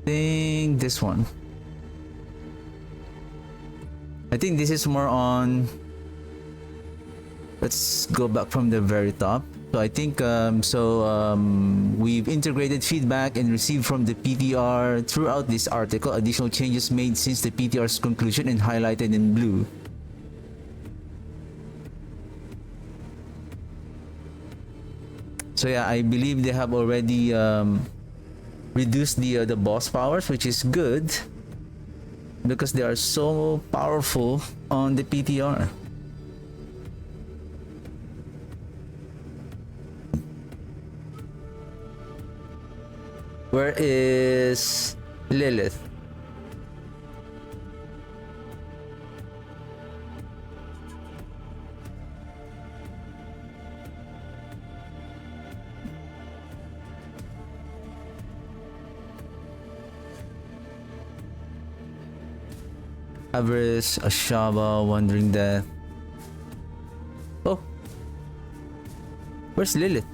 think this one. I think this is more on. Let's go back from the very top. So I think we've integrated feedback and received from the PTR throughout this article. Additional changes made since the PTR's conclusion and highlighted in blue. So yeah, I believe they have already reduced the boss powers, which is good because they are so powerful on the PTR. Where is Lilith? Avarice, Ashaba, Wandering Death. Oh, where's Lilith?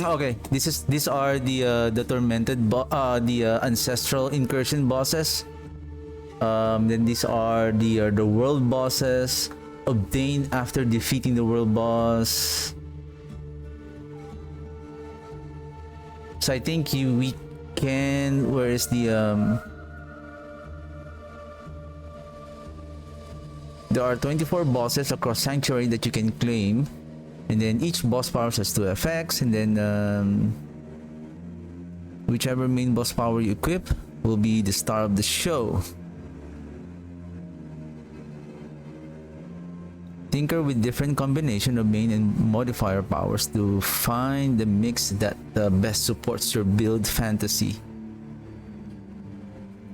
Okay, these are the tormented ancestral incursion bosses. Then these are the world bosses obtained after defeating the world boss. So I think we can. Where is the There are 24 bosses across Sanctuary that you can claim. And then each boss power has 2 effects, and then whichever main boss power you equip will be the star of the show. Tinker with different combination of main and modifier powers to find the mix that best supports your build fantasy.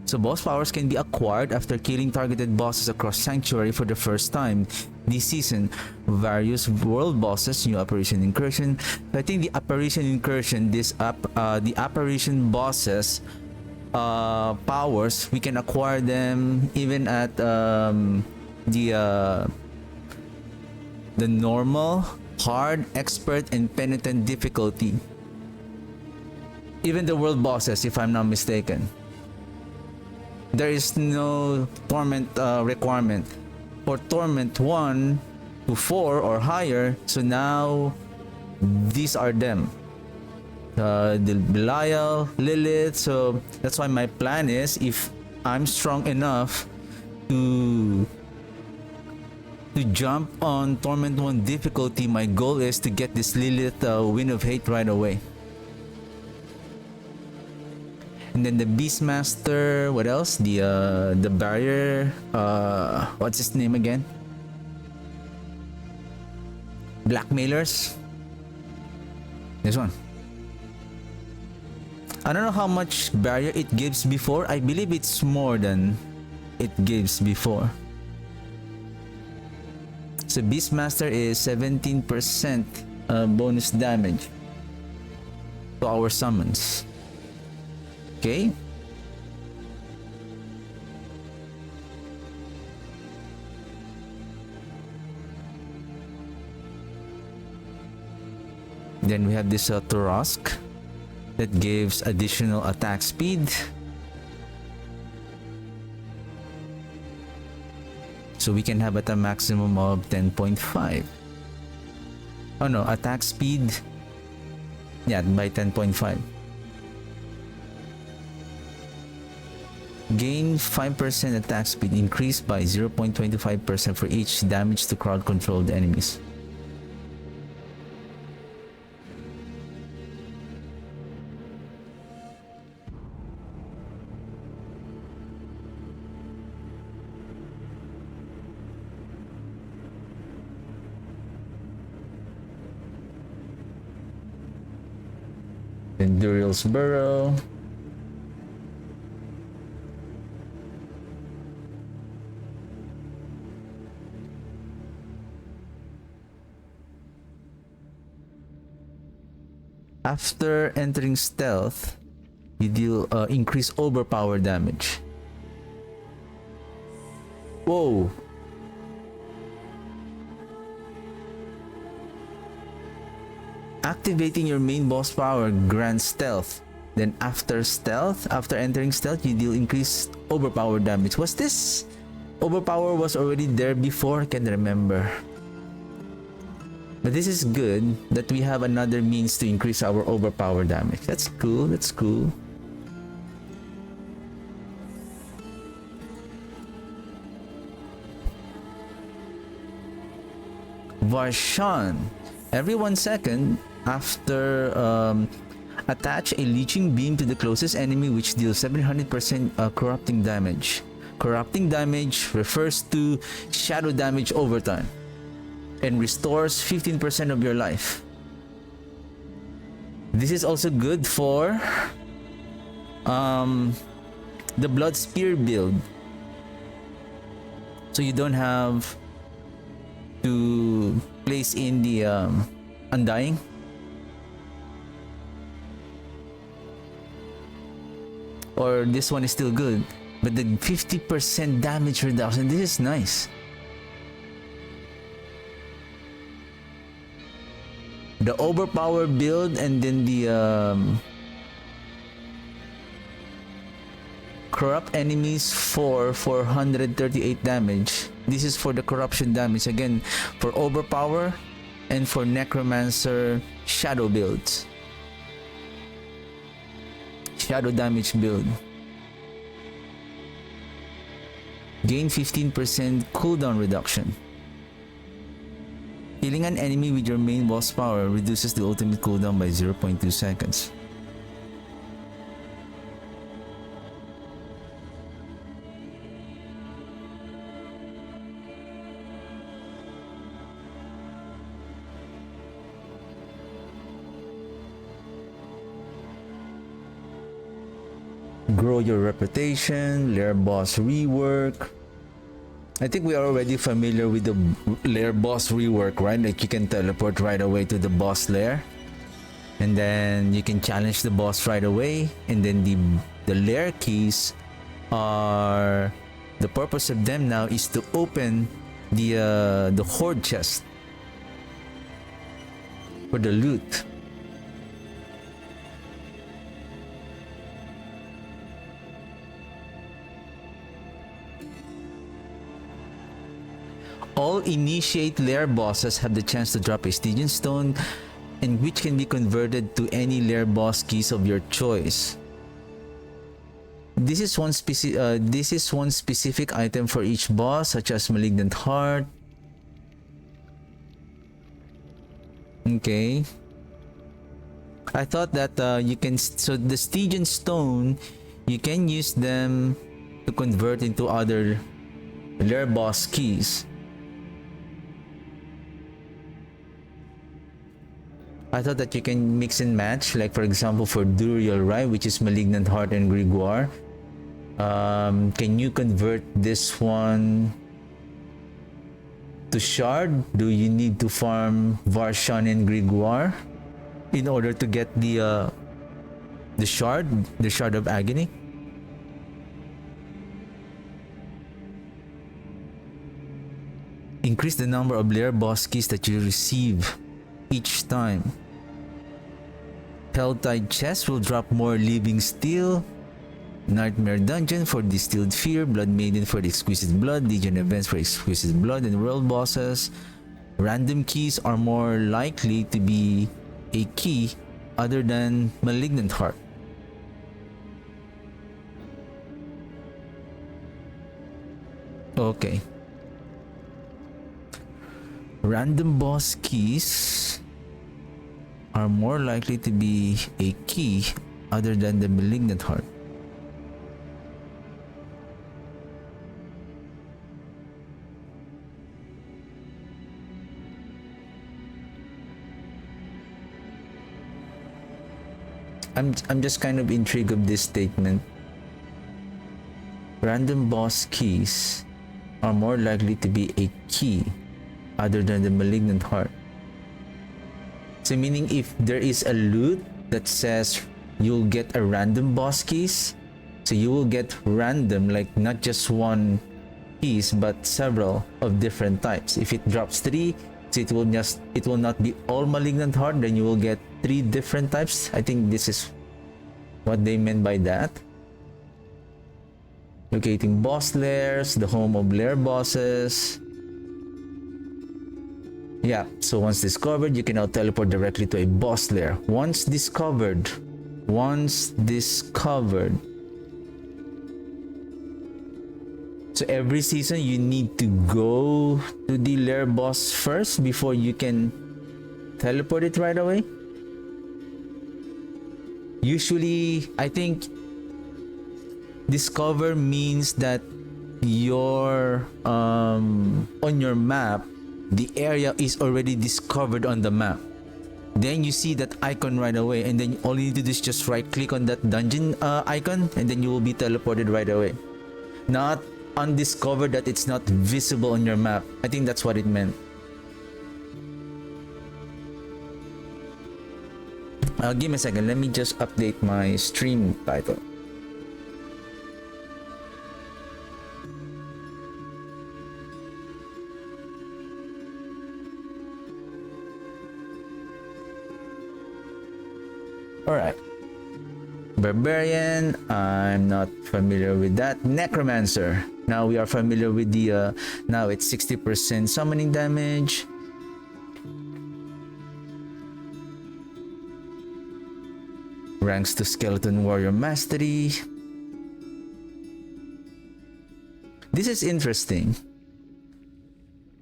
So boss powers can be acquired after killing targeted bosses across Sanctuary for the first time this season. Various world bosses, new Apparition Incursion. I think the Apparition Incursion, the Apparition bosses powers, we can acquire them even at the normal, hard, expert, and penitent difficulty. Even the world bosses, if I'm not mistaken. There is no torment requirement for torment 1 to 4 or higher. So now these are them, the Belial, Lilith. So that's why my plan is, if I'm strong enough to jump on torment 1 difficulty, my goal is to get this Lilith Wind of Hate right away. And then the Beastmaster, what else? The barrier, what's his name again? Blackmailers. This one. I don't know how much barrier it gives before. I believe it's more than it gives before. So Beastmaster is 17% bonus damage to our summons. Okay. Then we have this Torosk that gives additional attack speed. So we can have at a maximum of 10.5. Oh no, attack speed. Yeah, by 10.5. Gain 5% attack speed, increased by 0.25% for each damage to crowd-controlled enemies. Then Duriel's Burrow. After entering stealth, you deal increased overpower damage. Whoa! Activating your main boss power grants stealth. Then after entering stealth, you deal increased overpower damage. Was this overpower was already there before? I can't remember. But this is good that we have another means to increase our overpower damage. That's cool, that's cool. Varshan. Every 1 second after attach a leeching beam to the closest enemy which deals 700% corrupting damage. Corrupting damage refers to shadow damage over time and restores 15% of your life. This is also good for the Blood Spear build. So you don't have to place in the Undying. Or this one is still good, but the 50% damage reduction, this is nice. The overpower build and then the corrupt enemies for 438 damage. This is for the corruption damage, again for overpower and for Necromancer shadow builds. Shadow damage build. Gain 15% cooldown reduction. Killing an enemy with your main boss power reduces the ultimate cooldown by 0.2 seconds. Grow your reputation, lair boss rework. I think we are already familiar with the lair boss rework, right? Like you can teleport right away to the boss lair, and then you can challenge the boss right away. And then the lair keys are, the purpose of them now is to open the horde chest for the loot. All initiate lair bosses have the chance to drop a Stygian stone, and which can be converted to any lair boss keys of your choice. This is one specific item for each boss, such as Malignant Heart. Okay. I thought that you can, so the Stygian stone, you can use them to convert into other lair boss keys. I thought that you can mix and match, like for example for Duriel, right, which is Malignant Heart and Grimoire. Can you convert this one to Shard? Do you need to farm Varshan and Grimoire in order to get the Shard of Agony? Increase the number of lair boss keys that you receive each time. Helltide chest will drop more living steel. Nightmare dungeon for distilled fear. Blood maiden for the exquisite blood. Legion events for exquisite blood and world bosses. Random keys are more likely to be a key other than Malignant Heart. Okay. Random boss keys are more likely to be a key other than the Malignant Heart. I'm just kind of intrigued of this statement. Random boss keys are more likely to be a key other than the Malignant Heart. So meaning if there is a loot that says you'll get a random boss keys, so you will get random, like not just one keys but several of different types. If it drops 3, So it will not be all malignant heart, then you will get 3 different types. I think this is what they meant by that. Locating boss lairs, the home of lair bosses. Yeah, so once discovered, you can now teleport directly to a boss lair. Once discovered. So every season you need to go to the lair boss first before you can teleport it right away. Usually, I think discover means that your on your map, the area is already discovered on the map. Then you see that icon right away, and then all you need to do is just right click on that dungeon icon, and then you will be teleported right away. Not undiscovered, that it's not visible on your map. I think that's what it meant. Give me a second, let me just update my stream title. Alright. Barbarian, I'm not familiar with that. Necromancer. Now we are familiar with the now it's 60% summoning damage. Ranks to Skeleton Warrior Mastery. This is interesting.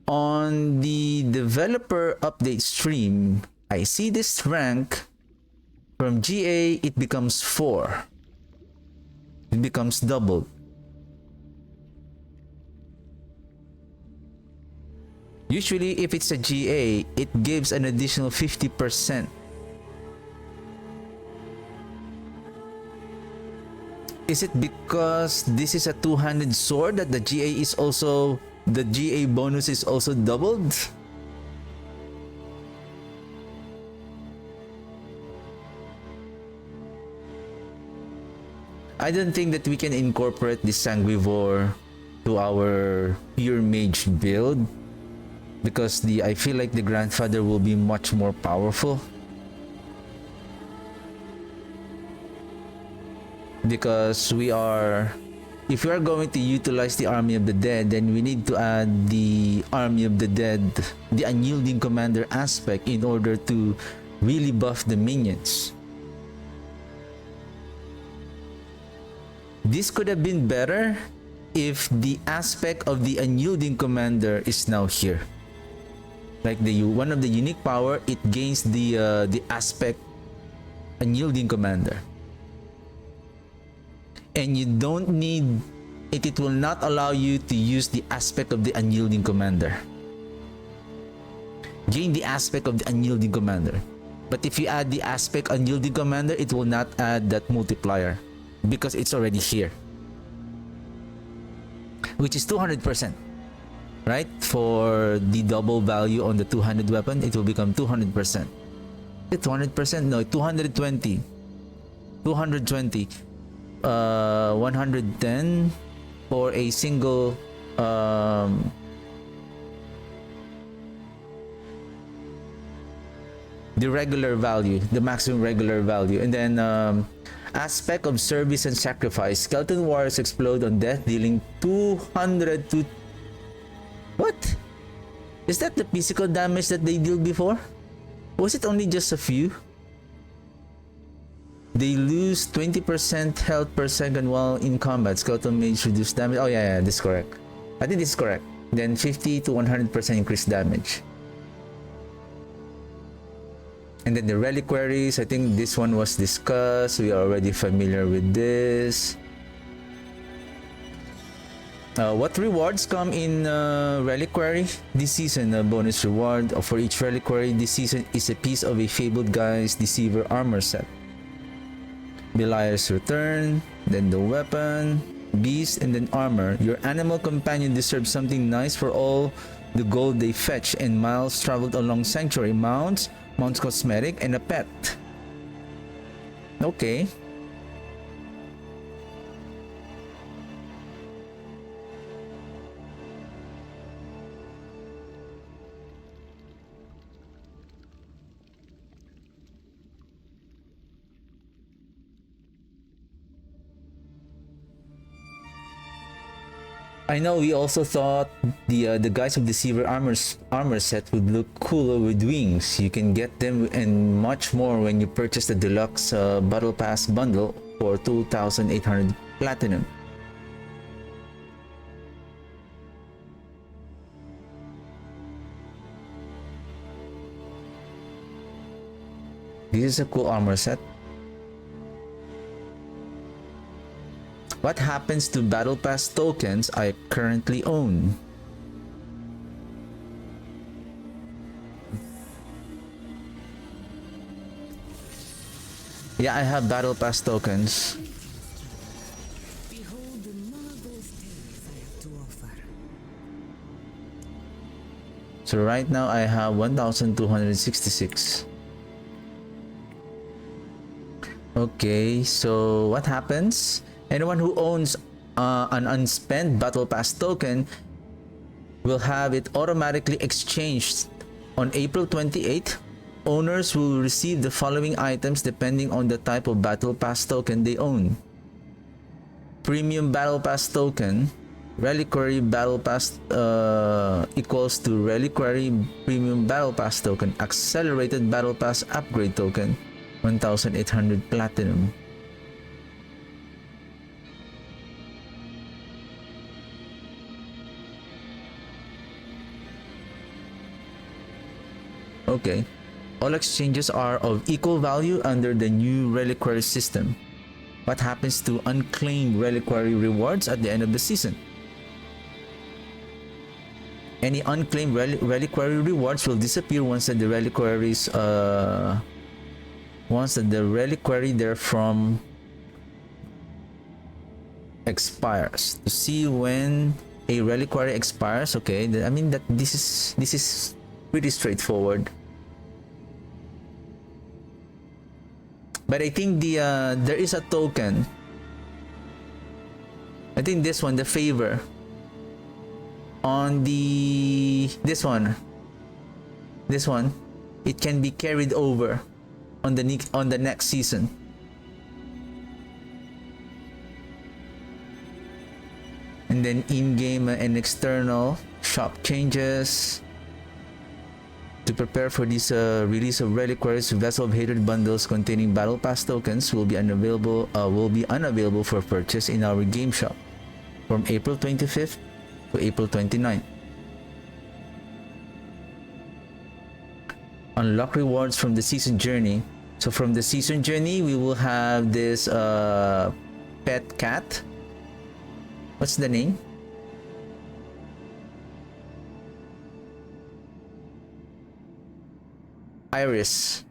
On the developer update stream, I see this rank. From GA, it becomes 4. It becomes double. Usually, if it's a GA, it gives an additional 50%. Is it because this is a two-handed sword that the GA is also, the GA bonus is also doubled? I don't think that we can incorporate the Sanguivore to our pure mage build, because I feel like the grandfather will be much more powerful. Because if we are going to utilize the Army of the Dead, then we need to add the Army of the Dead, the Unyielding Commander aspect, in order to really buff the minions. This could have been better if the aspect of the Unyielding Commander is now here. Like one of the unique power, it gains the aspect Unyielding Commander. And you don't need it, it will not allow you to use the aspect of the Unyielding Commander. Gain the aspect of the Unyielding Commander. But if you add the aspect Unyielding Commander, it will not add that multiplier, because it's already here, which is 200%, right? For the double value on the 200 weapon, it will become 200%. 200%? No, 220. 220. 110 for a single the regular value, the maximum regular value. And then aspect of service and sacrifice. Skeleton warriors explode on death, dealing 200 to... What? Is that the physical damage that they deal before? Was it only just a few? They lose 20% health per second while in combat. Skeleton mage reduce damage. Oh yeah, this is correct. I think this is correct. Then 50 to 100% increased damage. And then the reliquaries, I think this one was discussed. We are already familiar with this. What rewards come in reliquary this season? A bonus reward for each reliquary this season is a piece of a Fabled Guy's Deceiver armor set. Beliar's Return, then the weapon, beast, and then armor. Your animal companion deserves something nice for all the gold they fetch and miles traveled along Sanctuary. Mounts cosmetic, and a pet. Okay. I know we also thought the Guise of Deceiver armor set would look cooler with wings. You can get them and much more when you purchase the deluxe Battle Pass bundle for 2,800 platinum. This is a cool armor set. What happens to Battle Pass tokens I currently own? Yeah, I have Battle Pass tokens. Behold the marvelous tales I have to offer. So right now I have 1,266. Okay, so what happens? Anyone who owns an unspent Battle Pass token will have it automatically exchanged on April 28th. Owners will receive the following items depending on the type of Battle Pass token they own: Premium Battle Pass token, Reliquary Battle Pass equals to Reliquary Premium Battle Pass token, Accelerated Battle Pass upgrade token, 1,800 platinum. Okay. All exchanges are of equal value under the new reliquary system. What happens to unclaimed reliquary rewards at the end of the season? Any unclaimed reliquary rewards will disappear once that the reliquary therefrom expires. To see when a reliquary expires, okay, I mean that this is pretty straightforward. But I think there is a token. I think this one, the favor. On this one, it can be carried over on the next season. And then in-game and external shop changes. To prepare for this release of reliquaries, Vessel of Hatred bundles containing Battle Pass tokens will be unavailable for purchase in our game shop from April 25th to April 29th. Unlock rewards from the season journey. So from the season journey, we will have this pet cat. What's the name? Iris.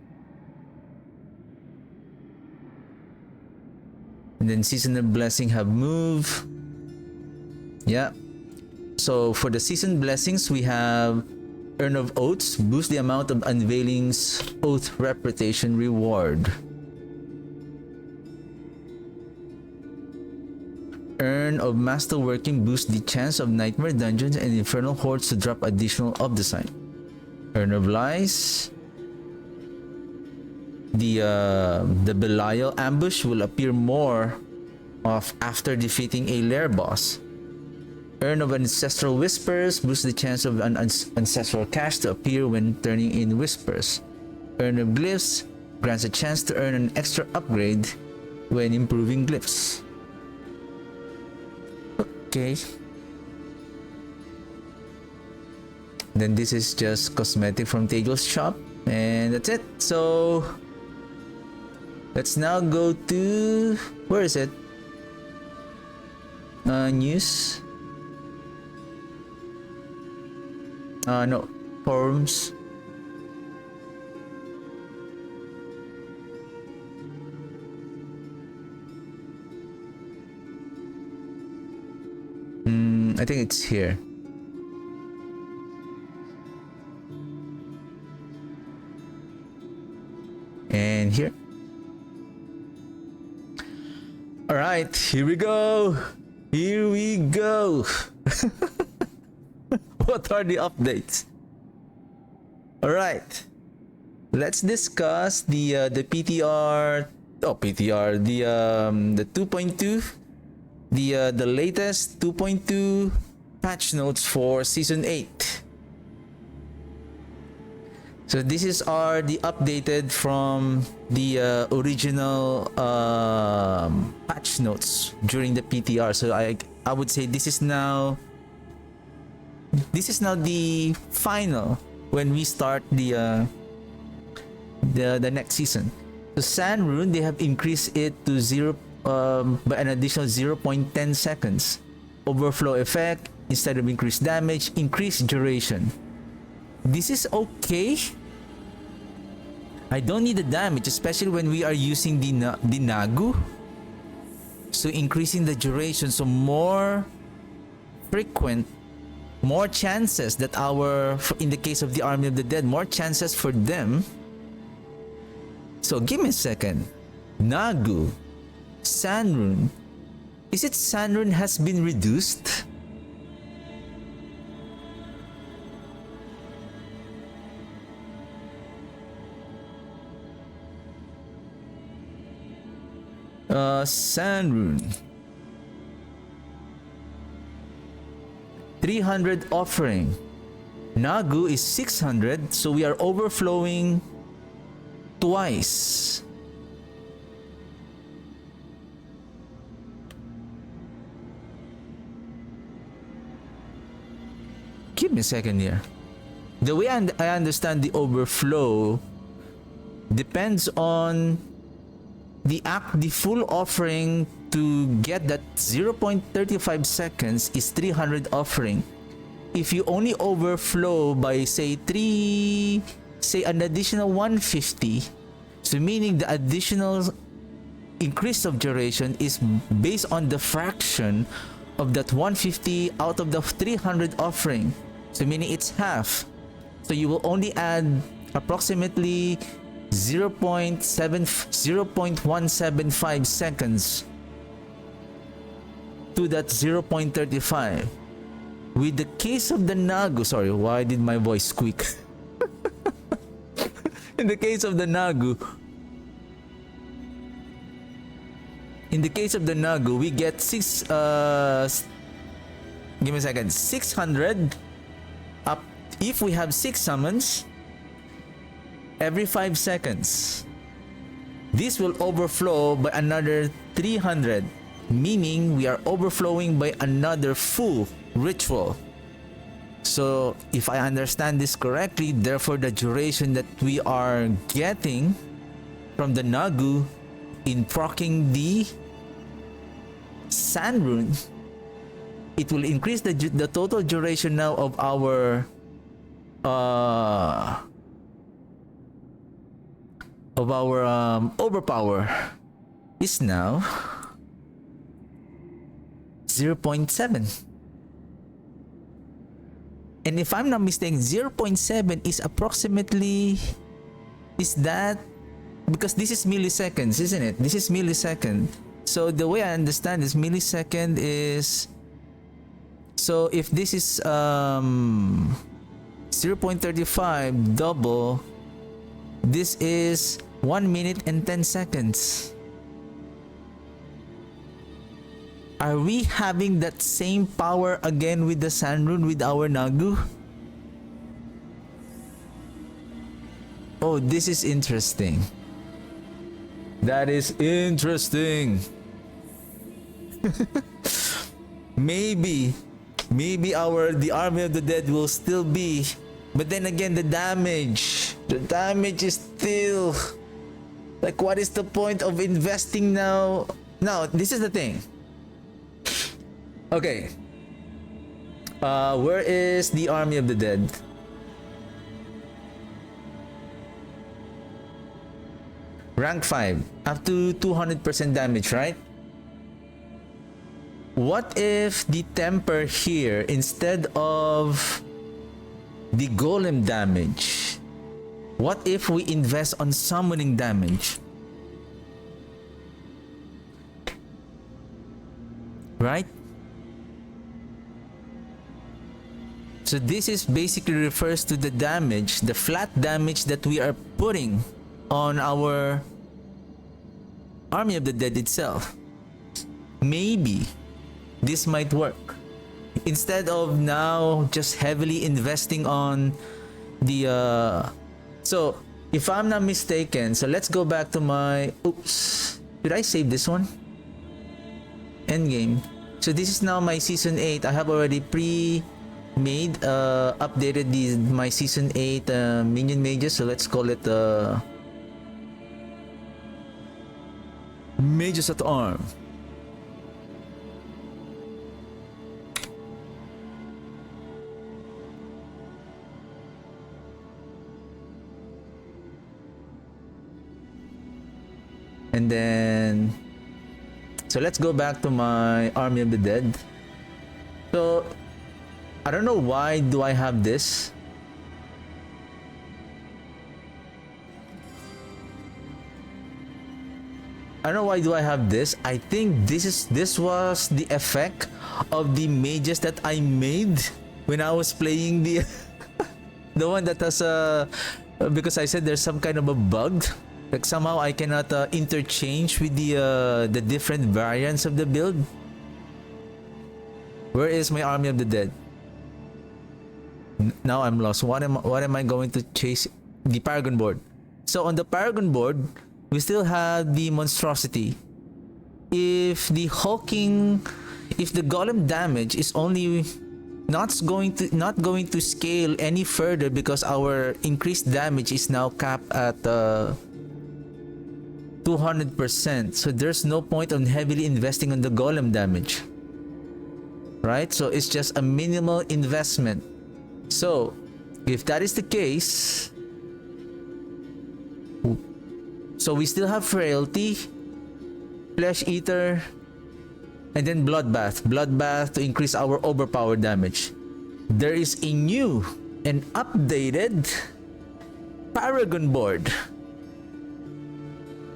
And then seasonal blessing have move. Yeah. So for the season blessings, we have Urn of Oaths, boost the amount of unveilings oath reputation reward. Urn of Masterworking, boost the chance of Nightmare Dungeons and Infernal Hordes to drop additional of the sign. Urn of Lies. The Belial ambush will appear more of after defeating a lair boss. Urn of Ancestral Whispers, boosts the chance of an ancestral cache to appear when turning in whispers. Urn of Glyphs grants a chance to earn an extra upgrade when improving glyphs. Okay. Then this is just cosmetic from Tejo's shop, and that's it. So let's now go to, where is it? News. No, forums. I think it's here. And here. All right, here we go. Here we go. What are the updates? All right, let's discuss the PTR. Oh, PTR. The 2.2, the latest 2.2 patch notes for Season 8. So this is the updated from the original patch notes during the PTR. So I would say this is now the final when we start the next season. So Sand Rune, they have increased it to by an additional 0.10 seconds. Overflow effect, instead of increased damage, increased duration. This is okay. I don't need the damage, especially when we are using the Nagu. So increasing the duration, so more frequent, more chances that in the case of the Army of the Dead, more chances for them. So give me a second. Nagu, Sand Rune. Is it Sand Rune has been reduced? Sand Rune. 300 offering. Nagu is 600, so we are overflowing twice. Give me a second here. The way I understand the overflow depends on the full offering. To get that 0.35 seconds is 300 offering. If you only overflow by say an additional 150, so meaning the additional increase of duration is based on the fraction of that 150 out of the 300 offering. So meaning it's half. So you will only add approximately 0.175 seconds to that 0.35. With the case of the Nagu, sorry, why did my voice squeak? In the case of the Nagu, we get 600 up if we have 6 summons every 5 seconds. This will overflow by another 300, meaning we are overflowing by another full ritual. So if I understand this correctly, therefore the duration that we are getting from the Nagu in proccing the Sand Rune, it will increase the total duration now of our overpower is now 0.7. And if I'm not mistaken, 0.7 is approximately, is that, because this is milliseconds, isn't it? This is millisecond. So the way I understand this, millisecond is, so if this is 0.35 double, this is 1 minute and 10 seconds. Are we having that same power again with the Sand Rune with our Nagu? Oh, this is interesting. That is interesting. Maybe the Army of the Dead will still be, but then again the damage is still like, what is the point of investing now? Now this is the thing. Okay, where is the Army of the Dead? Rank 5, up to 200% damage, right? What if the temper here, instead of the golem damage, what if we invest on summoning damage? Right? So this is basically refers to the damage, the flat damage that we are putting on our Army of the Dead itself. Maybe this might work. instead of now just heavily investing on the so if I'm not mistaken, so let's go back to my, oops, did I save this one? Endgame. So this is now my season 8. I have already pre-made updated my season 8 minion mages, so let's call it mages at arm. And then, so let's go back to my Army of the Dead. So, I don't know why do I have this. I don't know why do I have this. I think this was the effect of the mages that I made when I was playing the the one that has because I said there's some kind of a bug. Like somehow I cannot interchange with the different variants of the build. Where is my Army of the Dead? Now I'm lost. What am I going to chase? The Paragon board. So on the Paragon board, we still have the monstrosity. If the hulking, if the golem damage is only not going to scale any further because our increased damage is now capped at 200%, so there's no point on heavily investing on the golem damage, right? So it's just a minimal investment. So if that is the case, so we still have frailty, flesh eater, and then bloodbath to increase our overpower damage. There is a new and updated Paragon board,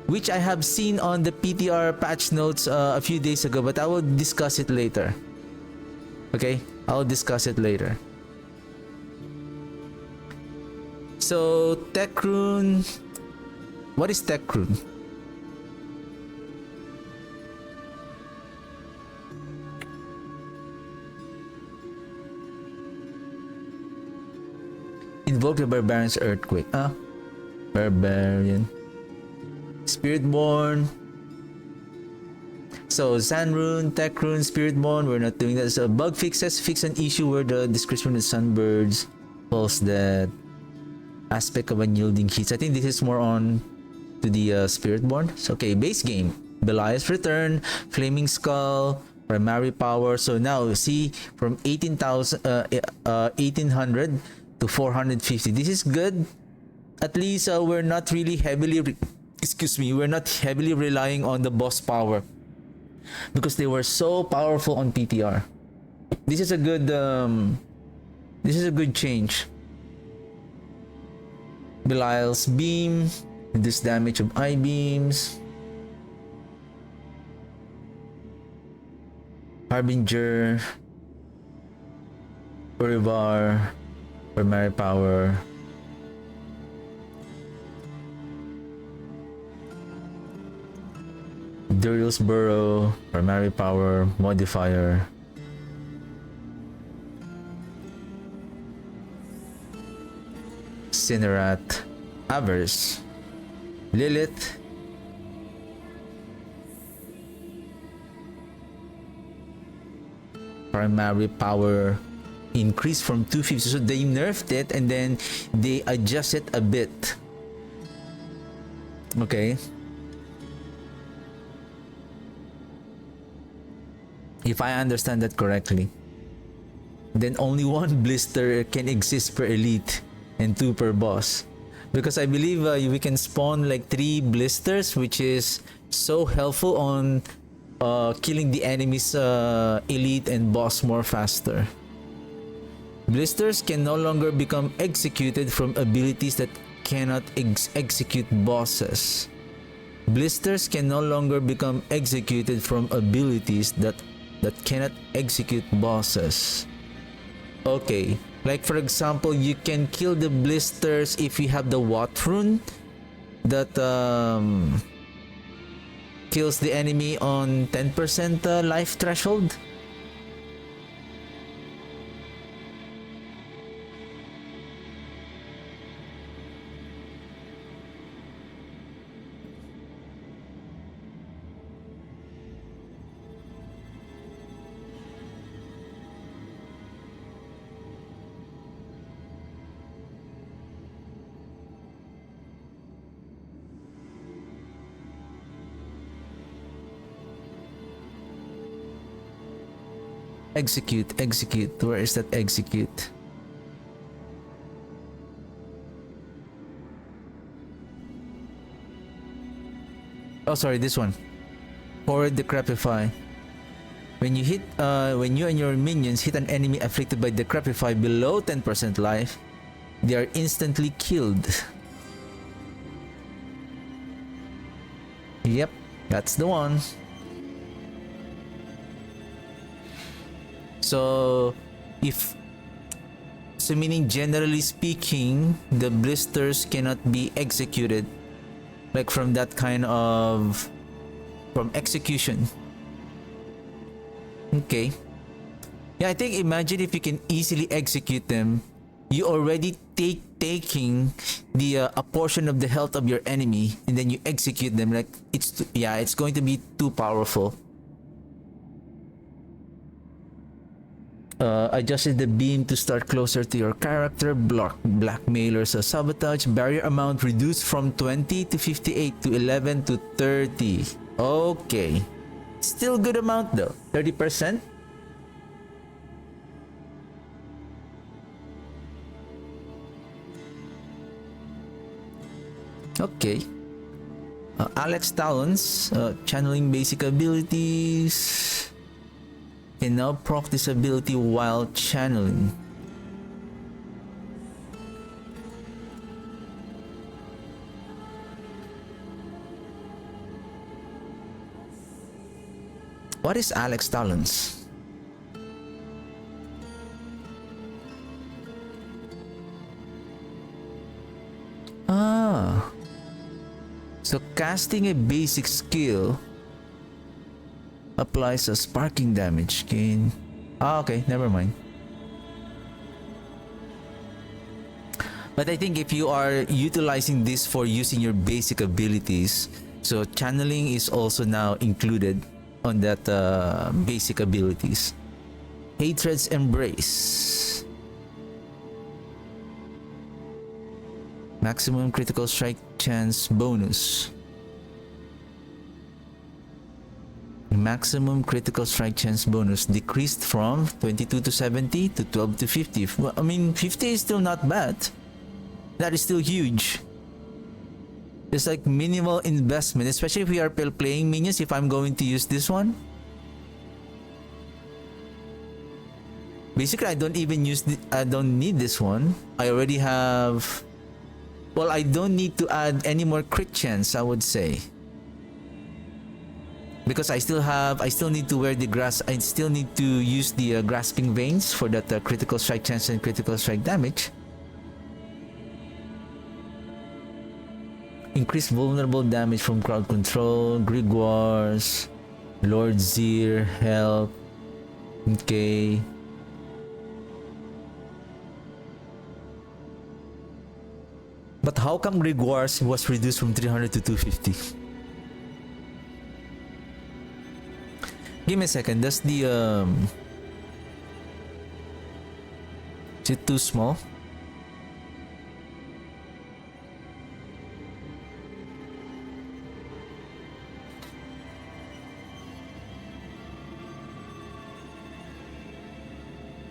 which I have seen on the PTR patch notes a few days ago, but I will discuss it later. Okay, I'll discuss it later. So Tech Rune, what is Tech Rune? Invoke the Barbarian's Earthquake. Barbarian. Spiritborn. So Sand Rune, Tech Rune, Spiritborn, we're not doing that. So bug fixes, fix an issue where the description of Sunbirds falls dead. Aspect of unyielding heats. I think this is more on to the Spiritborn. So okay, base game. Belial's Return, Flaming Skull, Primary Power. So now see from 1800 to 450. This is good. At least we're not really heavily we're not heavily relying on the boss power because they were so powerful on PTR. This is a good change. Belial's Beam, this damage of eye beams. Harbinger, Urivar, Primary Power. Duriel's Burrow, Primary Power, Modifier. Cinerat, Avers, Lilith, Primary Power increased from 250, so they nerfed it and then they adjust it a bit. Okay. If I understand that correctly, then only one blister can exist per elite and 2 per boss, because I believe we can spawn like 3 blisters, which is so helpful on killing the enemy's elite and boss more faster. Blisters can no longer become executed from abilities that cannot execute bosses. Blisters can no longer become executed from abilities that cannot execute bosses. Okay, like for example, you can kill the blisters if you have the Wat rune that kills the enemy on 10% life threshold. Execute, execute. Where is that execute? Oh, sorry, this one. Forward Decrepify. When you and your minions hit an enemy afflicted by Decrepify below 10% life, they are instantly killed. Yep, that's the one. So, meaning generally speaking, the blisters cannot be executed, like from execution. Okay. Yeah, I think imagine if you can easily execute them, you already taking a portion of the health of your enemy, and then you execute them. Like it's going to be too powerful. Adjusted the beam to start closer to your character. Blackmailers, sabotage. Barrier amount reduced from 20 to 58 to 11 to 30. Okay. Still good amount though. 30%? Okay. Alex Talons, channeling basic abilities. Can now proc this ability while channeling. What is Alex Talons? Ah. So casting a basic skill applies a sparking damage gain. Okay, never mind. But I think if you are utilizing this for using your basic abilities, so channeling is also now included on that basic abilities. Hatred's Embrace. Maximum critical strike chance bonus. Maximum critical strike chance bonus decreased from 22 to 70 to 12 to 50. Well, I mean, 50 is still not bad. That is still huge. It's like minimal investment, especially if we are playing minions. If I'm going to use this one, basically I don't even I don't need this one. I already have. Well, I don't need to add any more crit chance, I would say, because I still need to wear the grass. I still need to use the grasping veins for that critical strike chance and critical strike damage. Increased vulnerable damage from crowd control, Grimoires, Lord Zir, help. Okay. But how come Grimoires was reduced from 300 to 250? Give me a second. Does the is it too small?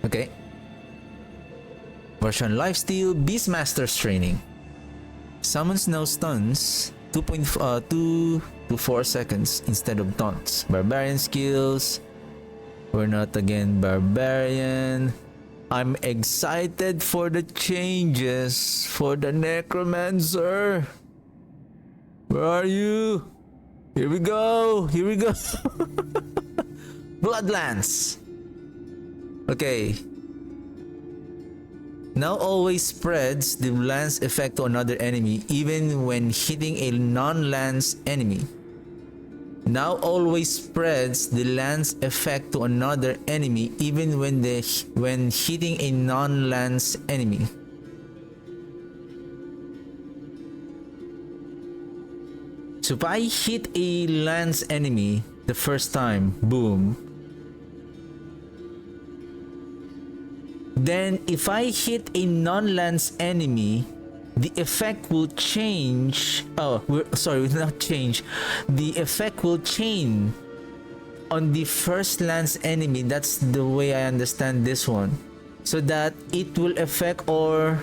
Okay. Version Lifesteal Beastmaster's Training. Summons no stuns 2 to 4 seconds instead of taunts. Barbarian skills. We're not again barbarian. I'm excited for the changes for the Necromancer. Where are you? Here we go. Here we go. Bloodlance. Okay. Now always spreads the lance effect to another enemy even when hitting a non-lance enemy. Now always spreads the lance effect to another enemy even when hitting a non-lance enemy. So if I hit a lance enemy the first time, boom. Then if I hit a non-lance enemy, the effect will change. Oh, sorry, not change. The effect will chain on the first lance enemy. That's the way I understand this one. So that it will affect, or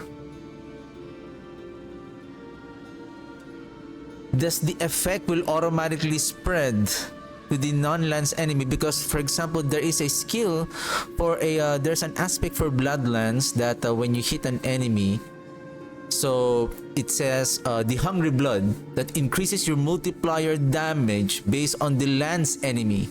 thus the effect will automatically spread to the non-lance enemy. Because for example, there is a skill for a there's an aspect for bloodlance that when you hit an enemy, so it says the hungry blood that increases your multiplier damage based on the lance enemy.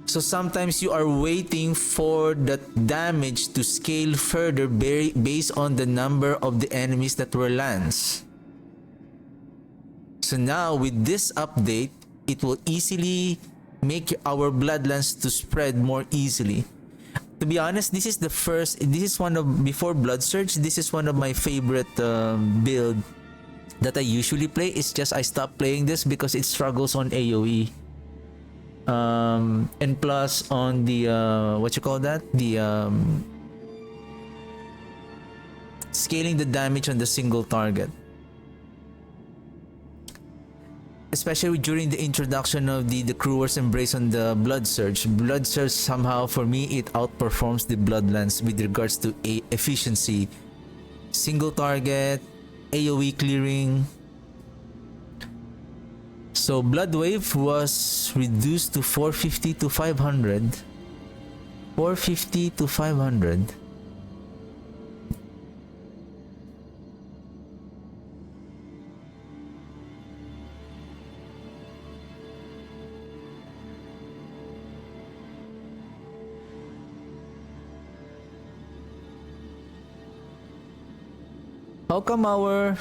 So sometimes you are waiting for that damage to scale further based on the number of the enemies that were lance. So now with this update, it will easily make our bloodlance to spread more easily. To be honest, this is one of, before Blood Surge, this is one of my favorite build that I usually play. It's just I stopped playing this because it struggles on AoE. And plus on the what you call that, the scaling the damage on the single target, especially during the introduction of the Crewer's Embrace on the Blood Surge. Blood Surge, somehow for me, it outperforms the Bloodlance with regards to efficiency, single target, AoE clearing. So Blood Wave was reduced to 450 to 500. 450 to 500. How come our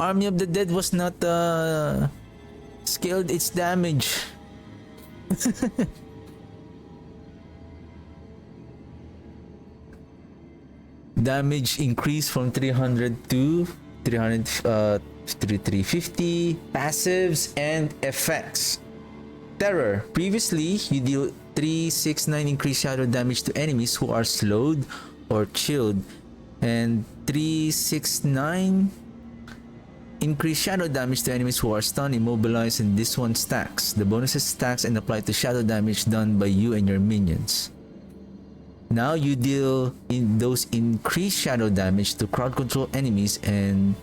Army of the Dead was not scaled its damage? Damage increased from 300 to 350. Passives and effects. Terror. Previously, you deal 369 increased shadow damage to enemies who are slowed or chilled, and 369 increase shadow damage to enemies who are stunned, immobilized, and this one stacks. The bonuses stacks and apply to shadow damage done by you and your minions. Now you deal in those increased shadow damage to crowd control enemies and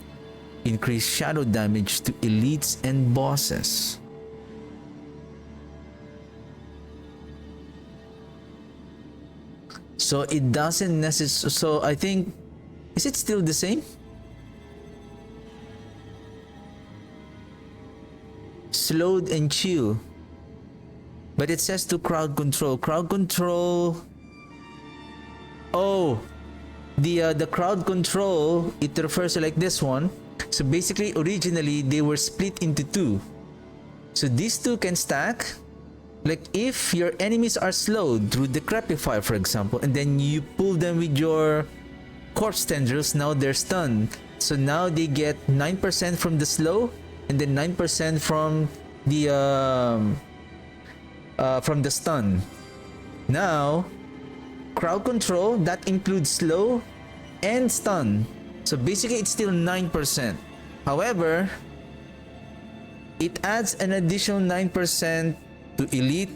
increase shadow damage to elites and bosses. So it doesn't necessarily. So I think, is it still the same? Slowed and chill, but it says to crowd control. Crowd control. Oh, the crowd control, it refers to like this one. So basically, originally they were split into two. So these two can stack. Like if your enemies are slowed through Decrepify, for example, and then you pull them with your corpse tendrils, now they're stunned. So now they get 9% from the slow, and then 9% from the stun. Now, crowd control, that includes slow and stun. So basically, it's still 9%. However, it adds an additional 9% to elite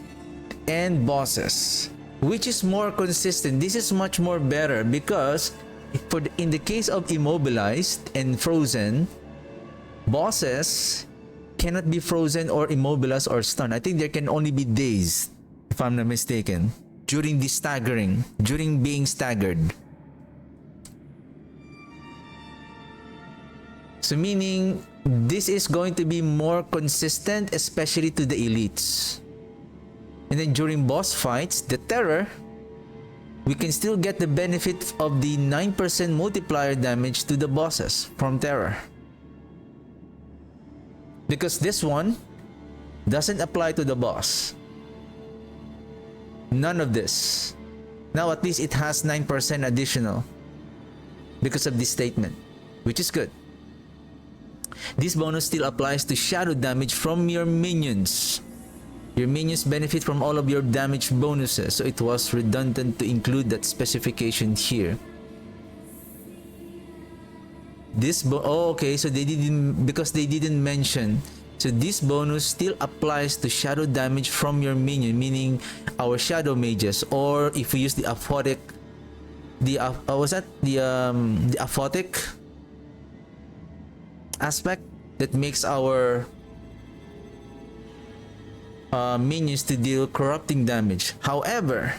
and bosses, which is more consistent. This is much more better because in the case of immobilized and frozen, bosses cannot be frozen or immobilized or stunned. I think there can only be dazed, if I'm not mistaken, during the staggering, during being staggered. So meaning this is going to be more consistent, especially to the elites. And then during boss fights, the terror, we can still get the benefit of the 9% multiplier damage to the bosses from terror. Because this one doesn't apply to the boss. None of this. Now at least it has 9% additional because of this statement, which is good. This bonus still applies to shadow damage from your minions. Your minions benefit from all of your damage bonuses, so it was redundant to include that specification here. This okay, so they didn't, because they didn't mention. So this bonus still applies to shadow damage from your minion, meaning our shadow mages, or if we use the aphotic, was that the aphotic aspect that makes our minions to deal corrupting damage. However,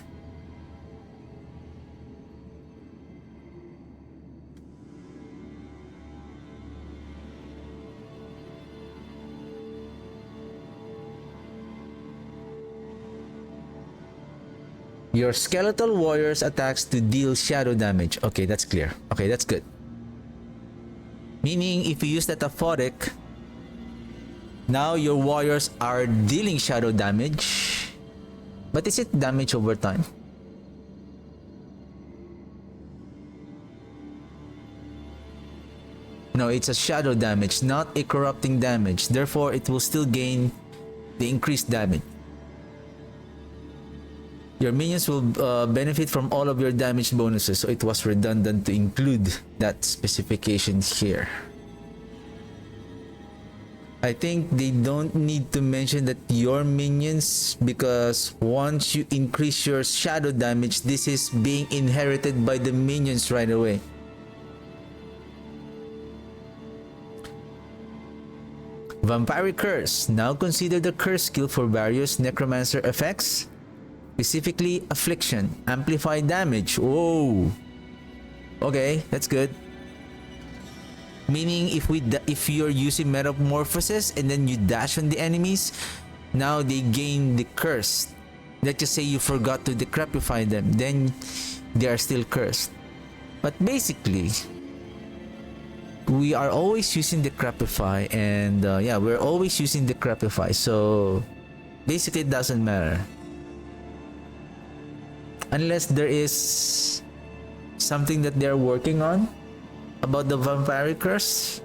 your skeletal warriors attacks to deal shadow damage. Okay, that's clear. Okay, that's good. Meaning, if you use that aphotic, now your warriors are dealing shadow damage. But is it damage over time? No, it's a shadow damage, not a corrupting damage. Therefore, it will still gain the increased damage. Your minions will benefit from all of your damage bonuses, so it was redundant to include that specification here. I think they don't need to mention that your minions, because once you increase your shadow damage, this is being inherited by the minions right away. Vampiric Curse. Now consider the curse skill for various Necromancer effects. Specifically, Affliction, Amplify Damage. Whoa. Okay, that's good. Meaning, if you're using Metamorphosis and then you dash on the enemies, now they gain the curse. Let's just say you forgot to decrepify them, then they are still cursed. But basically, we are always using Decrepify, and yeah, we're always using Decrepify. So basically, it doesn't matter. Unless there is something that they're working on about the Vampiric Curse.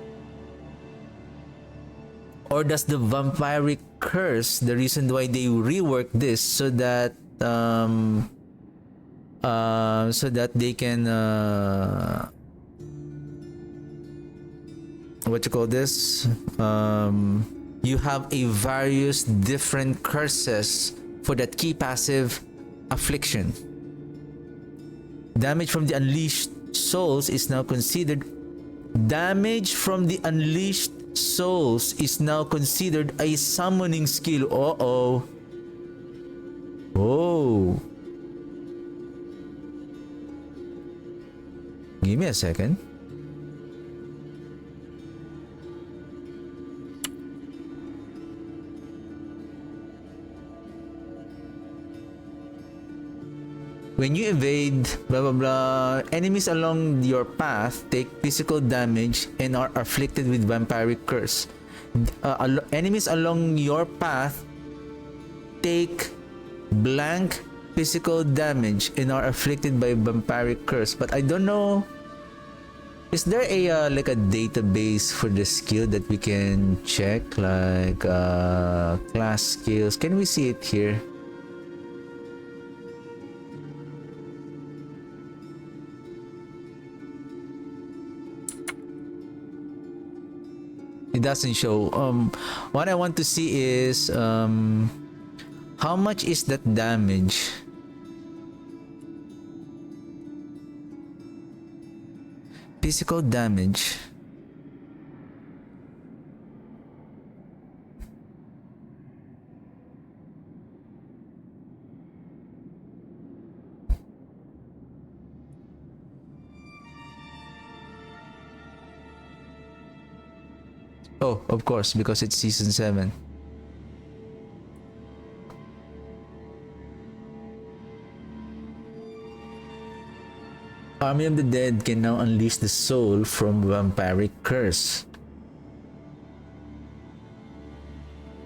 Or does the Vampiric Curse, the reason why they rework this so that they can what you call this? You have a various different curses for that key passive Affliction. Damage from the Unleashed Souls is now considered. Damage from the Unleashed Souls is now considered a summoning skill. Uh-oh. Oh. Give me a second. When you evade, blah blah blah, enemies along your path take physical damage and are afflicted with Vampiric Curse. Enemies along your path take blank physical damage and are afflicted by Vampiric Curse. But I don't know. Is there a like a database for the skill that we can check, like class skills? Can we see it here? It doesn't show. What I want to see is how much is that damage? Physical damage. Oh, of course, because it's season 7. Army of the Dead can now unleash the soul from Vampiric Curse.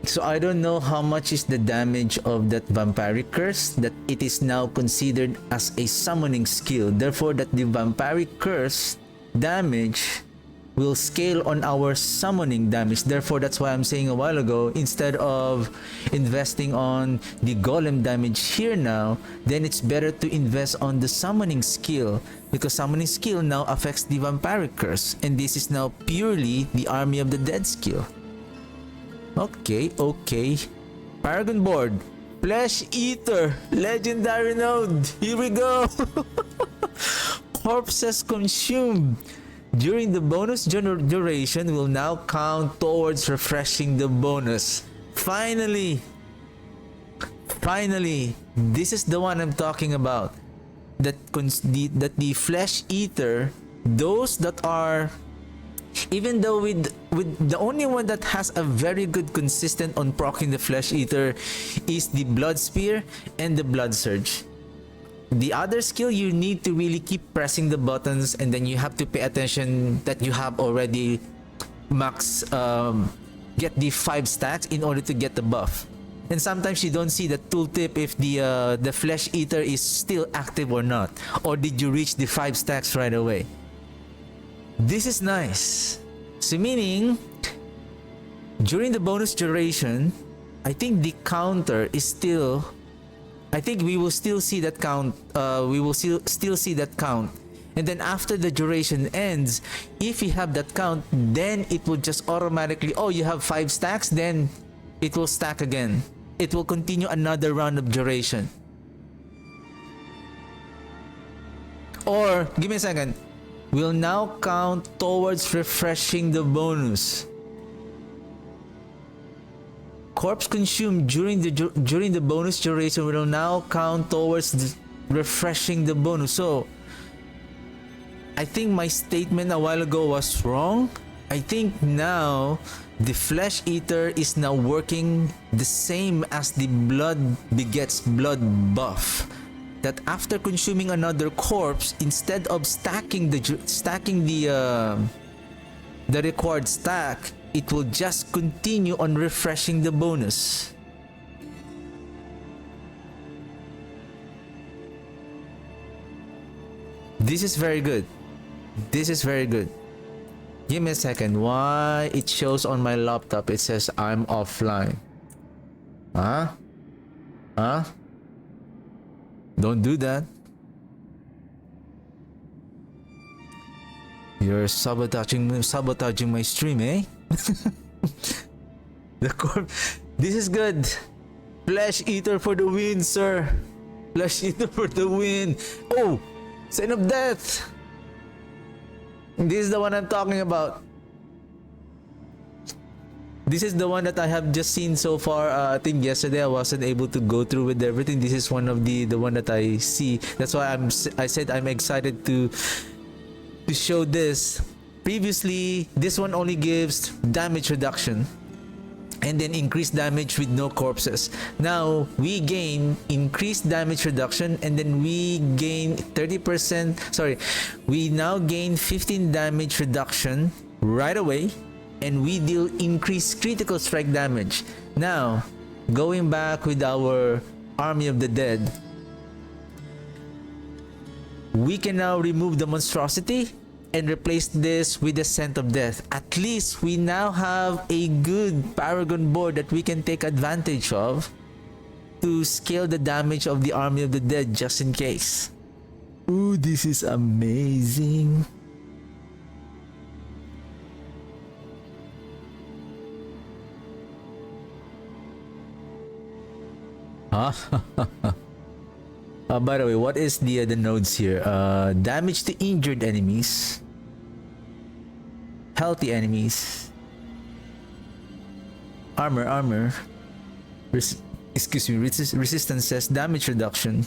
So I don't know how much is the damage of that Vampiric Curse, that it is now considered as a summoning skill. Therefore, that the Vampiric Curse damage will scale on our summoning damage. Therefore, that's why I'm saying a while ago, instead of investing on the golem damage here now, then it's better to invest on the summoning skill, because summoning skill now affects the vampiric curse, and this is now purely the Army of the Dead skill. Okay. Paragon board. Flesh Eater. Legendary node. Here we go. Corpses consumed during the bonus duration will now count towards refreshing the bonus. Finally, this is the one I'm talking about. That the Flesh Eater, those that are, even though with the only one that has a very good consistent on proccing the Flesh Eater is the Blood Spear and the Blood Surge. The other skill, you need to really keep pressing the buttons, and then you have to pay attention that you have already max get the 5 stacks in order to get the buff. And sometimes you don't see the tooltip if the Flesh Eater is still active or not, or did you reach the 5 stacks right away. This is nice. So meaning, during the bonus duration, I think the counter is still, I think we will still see that count. We will still see that count. And then after the duration ends, if you have that count, then it will just automatically, oh, you have 5 stacks, then it will stack again. It will continue another round of duration. Or, give me a second, will now count towards refreshing the bonus. Corpse consumed during the bonus duration will now count towards refreshing the bonus. So, I think my statement a while ago was wrong. I think now the Flesh Eater is now working the same as the Blood Begets Blood buff. That after consuming another corpse, instead of stacking the required stack, it will just continue on refreshing the bonus. This is very good. This is very good. Give me a second. Why it shows on my laptop it says I'm offline? Huh? Don't do that. You're sabotaging my stream, eh? This is good. Flesh Eater for the win, sir. Flesh Eater for the win. Oh, Sign of Death. This is the one I'm talking about. This is the one that I have just seen so far. I think yesterday I wasn't able to go through with everything. This is one of the one that I see. That's why I said I'm excited to show this. Previously, this one only gives damage reduction and then increased damage with no corpses. Now we gain increased damage reduction, and then we gain 30%. Sorry, we now gain 15 damage reduction right away, and we deal increased critical strike damage. Now, going back with our Army of the Dead, we can now remove the monstrosity and replace this with the Scent of Death. At least we now have a good Paragon board that we can take advantage of to scale the damage of the Army of the Dead just in case. Ooh, this is amazing. Huh? By the way, what is the nodes here? Damage to injured enemies, healthy enemies, armor, resistances, damage reduction,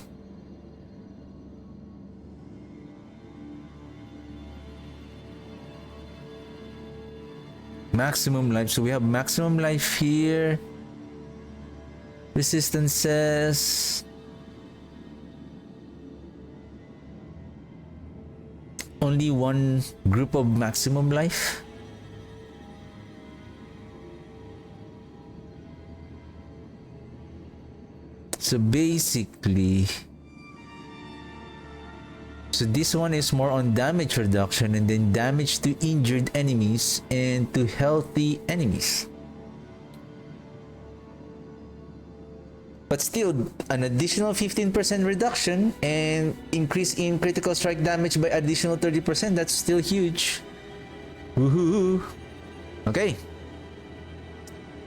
maximum life. So we have maximum life here, resistances. Only one group of maximum life. So basically, So this one is more on damage reduction and then damage to injured enemies and to healthy enemies. But still, an additional 15% reduction and increase in critical strike damage by additional 30%. That's still huge. Woohoo! Okay.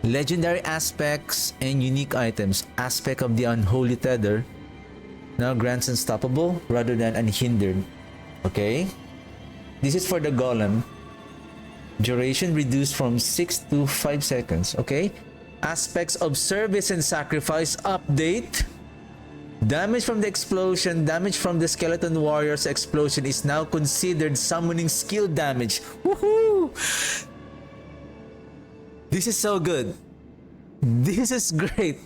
Legendary aspects and unique items. Aspect of the Unholy Tether now grants unstoppable rather than unhindered. Okay. This is for the golem. Duration reduced from 6 to 5 seconds. Okay. Aspects of service and sacrifice update. Damage from the explosion, damage from the skeleton warrior's explosion is now considered summoning skill damage. Woohoo! This is so good. This is great.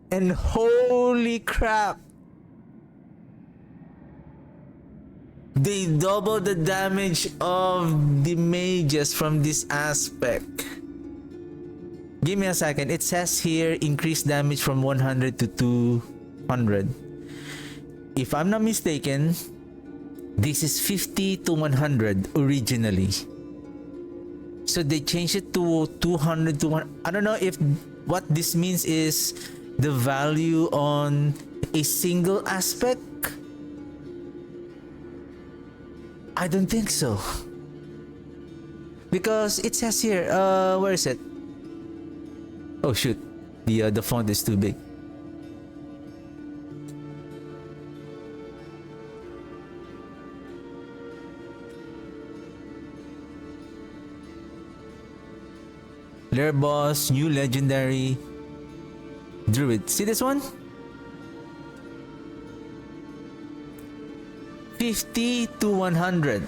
And holy crap! They double the damage of the mages from this aspect. Give me a second. It says here increased damage from 100 to 200. If I'm not mistaken, this is 50 to 100 originally. So they changed it to 200 to 1. I don't know if what this means is the value on a single aspect. I don't think so. Because it says here, where is it? Oh shoot, the font is too big. Lair boss, new legendary druid. See this one? 50 to 100.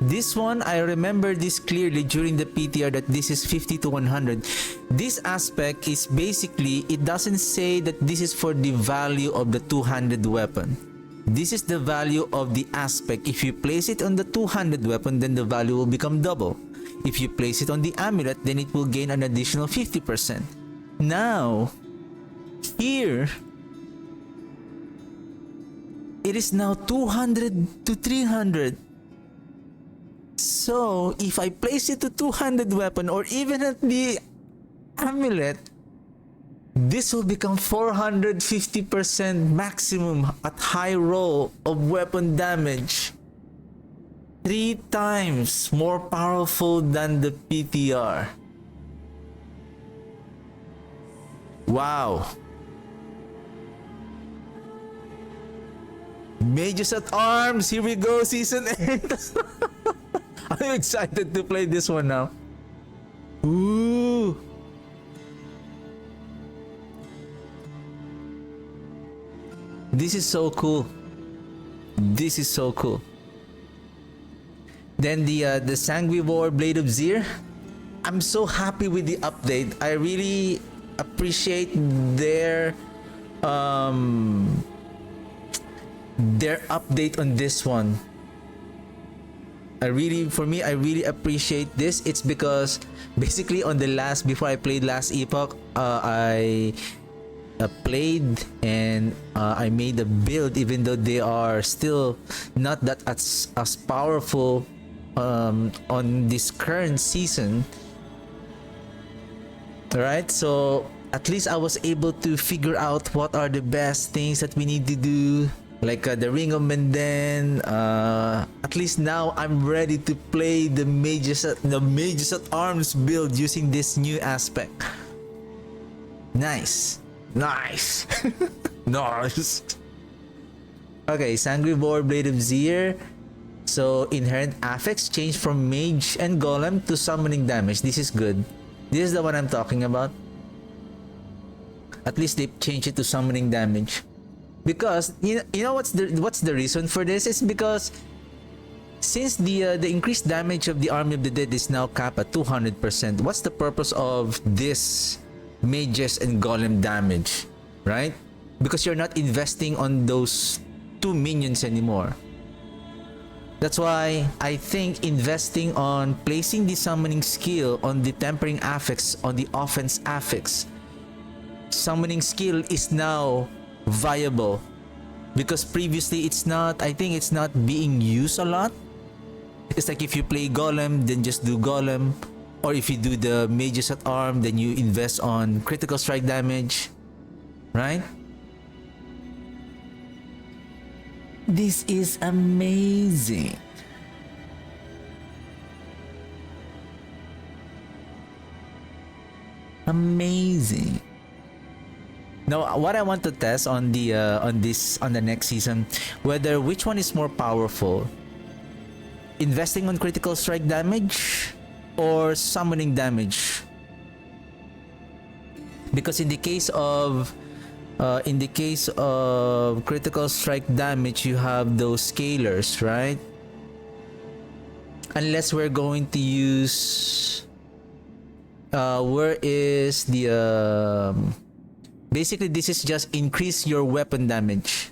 This one, I remember this clearly during the PTR that this is 50 to 100. This aspect is basically, it doesn't say that this is for the value of the two-handed weapon. This is the value of the aspect. If you place it on the two-handed weapon, then the value will become double. If you place it on the amulet, then it will gain an additional 50%. Now, here, it is now 200 to 300. So, if I place it to two-handed weapon or even at the amulet, this will become 450% maximum at high roll of weapon damage. 3 times more powerful than the PTR. Wow. Mages at Arms, here we go, Season 8. I'm excited to play this one now. Ooh. This is so cool. This is so cool. Then the Sanguivore Blade of Zir. I'm so happy with the update. I really appreciate their update on this one. I really appreciate this. It's because basically on the last, before I played last epoch, I played and I made a build, even though they are still not that as powerful on this current season. Alright, so at least I was able to figure out what are the best things that we need to do, like the Ring of Menden. At least now I'm ready to play the Mages at Arms build using this new aspect. Nice. Nice. Nice. Okay, Sanguivore Blade of Zir. So inherent affects change from mage and golem to summoning damage. This is good. This is the one I'm talking about. At least they changed it to summoning damage. Because you know what's the reason for this? It's because since the increased damage of the Army of the Dead is now capped at 200%, what's the purpose of this mages and golem damage, right? Because you're not investing on those 2 minions anymore. That's why I think investing on placing the summoning skill on the tempering affix, on the offense affix, summoning skill is now viable. because previously it's not, I think it's not being used a lot. It's like if you play golem, then just do golem, or if you do the mages at arm, then you invest on critical strike damage, right? This is amazing. Amazing. Now, what I want to test on the on the next season, whether which one is more powerful, investing on critical strike damage or summoning damage. Because in the case of critical strike damage, you have those scalers, right? Unless we're going to use where is the basically this is just increase your weapon damage.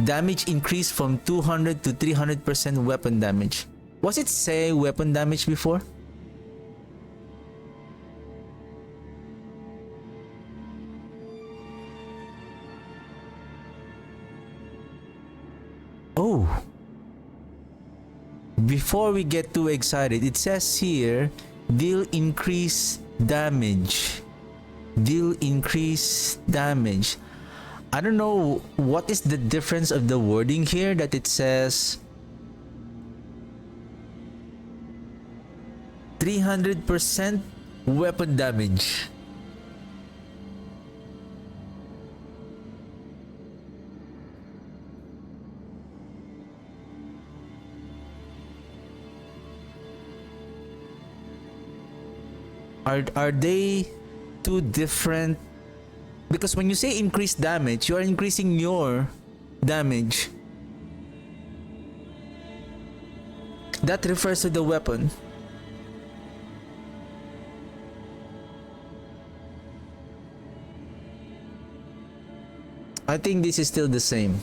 Damage increase from 200 to 300% weapon damage. Was it say weapon damage before? Oh. Before we get too excited, it says here, deal increase damage. Deal increase damage. I don't know what is the difference of the wording here that it says 300% weapon damage. Are they two different? Because when you say increase damage, you are increasing your damage. That refers to the weapon. I think this is still the same.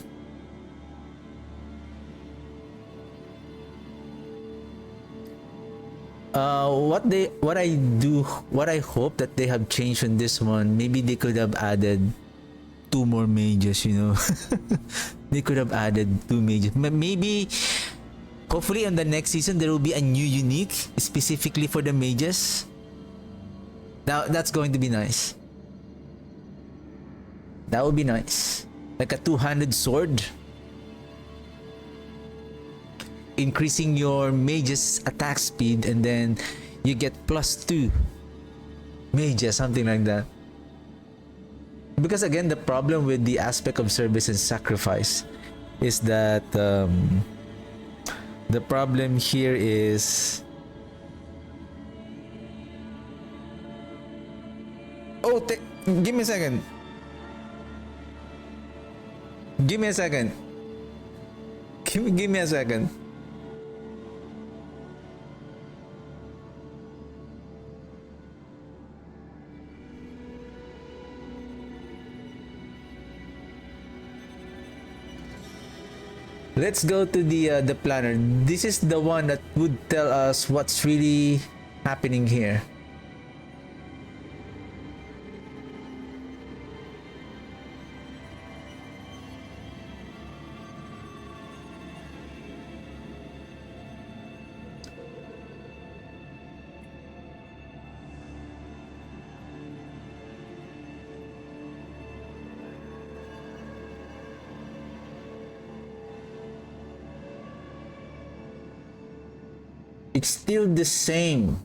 What I hope that they have changed on this one, maybe they could have added 2 more mages, you know. They could have added 2 mages. Maybe, hopefully on the next season, there will be a new unique specifically for the mages. Now, that's going to be nice. That would be nice. Like a 2-handed sword. Increasing your mage's attack speed, and then you get +2 mages, something like that. Because again, the problem with the aspect of service and sacrifice is that the problem here is give me a second. Give me a second. Give me a second. Let's go to the planner. This is the one that would tell us what's really happening here. It's still the same.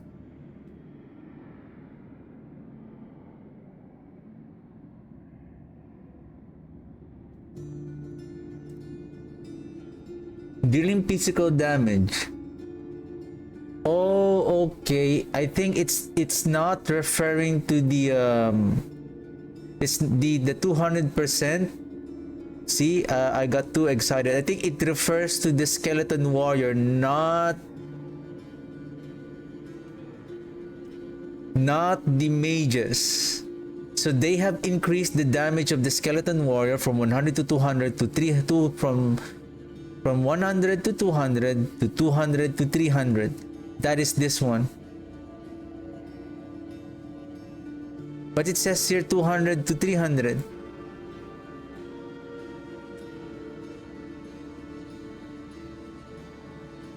Dealing physical damage. Oh, okay. I think it's not referring to the it's the 200%. See, I got too excited. I think it refers to the skeleton warrior, not the mages. So they have increased the damage of the skeleton warrior from 100 to 200 to 3 to from 100 to 200 to 200 to 300. That is this one. But it says here 200 to 300.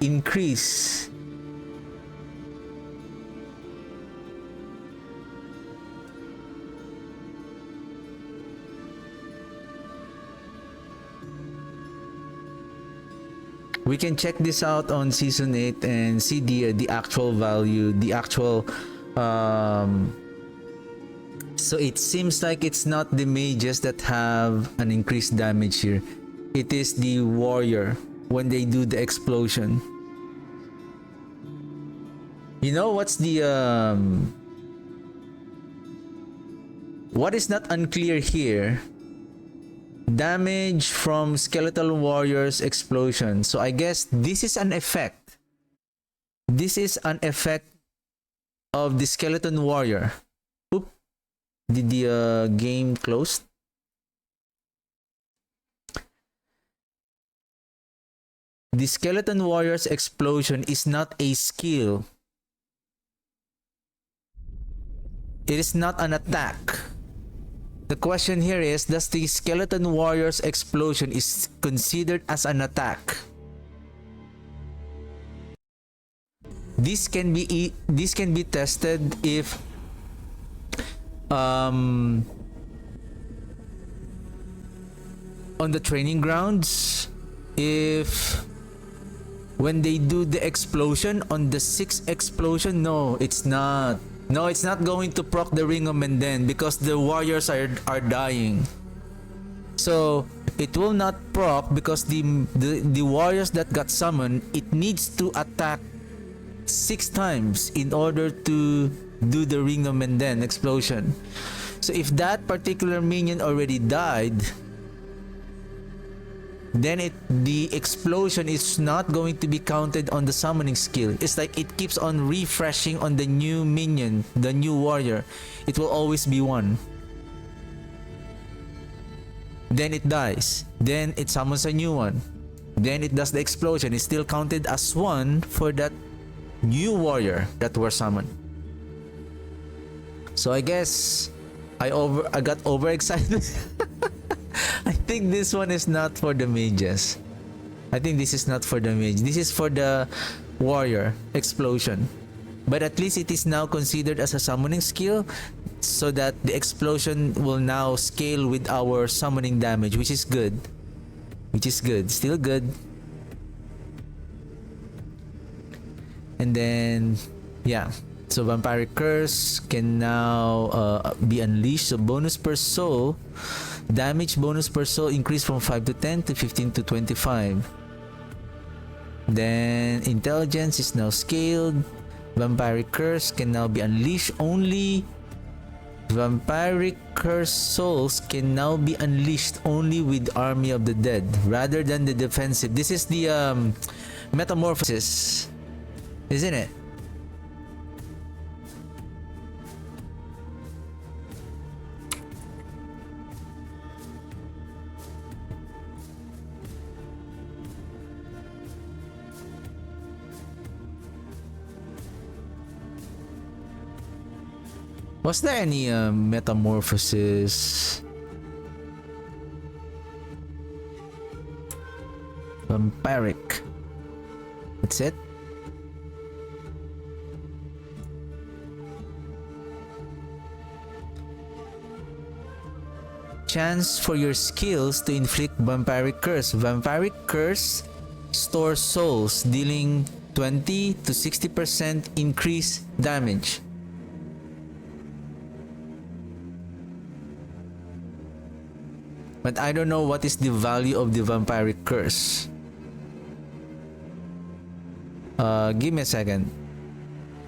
increase. We can check this out on season 8 and see the actual value, the actual so it seems like it's not the mages that have an increased damage here. It is the warrior when they do the explosion. You know what's the what is not unclear here? Damage from skeletal warriors explosion. So I guess this is an effect. This is an effect of the skeleton warrior. Oop. Did the game close? The skeleton warrior's explosion is not a skill. It is not an attack. The question here is, does the skeleton warrior's explosion is considered as an attack? This can be tested if on the training grounds, if when they do the explosion on the 6th explosion, no, it's not. No, it's not going to proc the Ring of Menden because the warriors are dying. So it will not proc because the warriors that got summoned, it needs to attack 6 times in order to do the Ring of Menden explosion. So if that particular minion already died, then the explosion is not going to be counted on the summoning skill. It's like it keeps on refreshing on the new minion, the new warrior. It will always be 1. Then it dies. Then it summons a new one. Then it does the explosion. It's still counted as 1 for that new warrior that were summoned. So I guess I got overexcited. I think this one is not for the mages. I think this is not for the mage. This is for the warrior explosion. But at least it is now considered as a summoning skill, so that the explosion will now scale with our summoning damage, which is good. Which is good. Still good. And then, yeah. So Vampiric Curse can now be unleashed. So bonus per soul. Damage bonus per soul increased from 5 to 10 to 15 to 25. Then intelligence is now scaled. Vampiric Curse can now be unleashed only. Vampiric Curse souls can now be unleashed only with Army of the Dead rather than the defensive. This is the metamorphosis, isn't it? Was there any metamorphosis? Vampiric. That's it? Chance for your skills to inflict Vampiric Curse. Vampiric Curse stores souls, dealing 20 to 60% increase damage. But I don't know what is the value of the Vampiric Curse. Give me a second.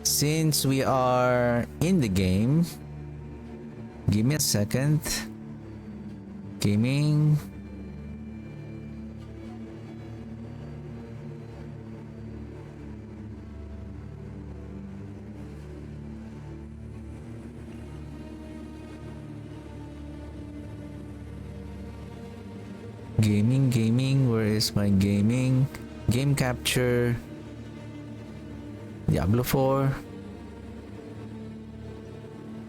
Since we are in the game, give me a second. Gaming. Gaming, where is my gaming? Game capture. Diablo 4.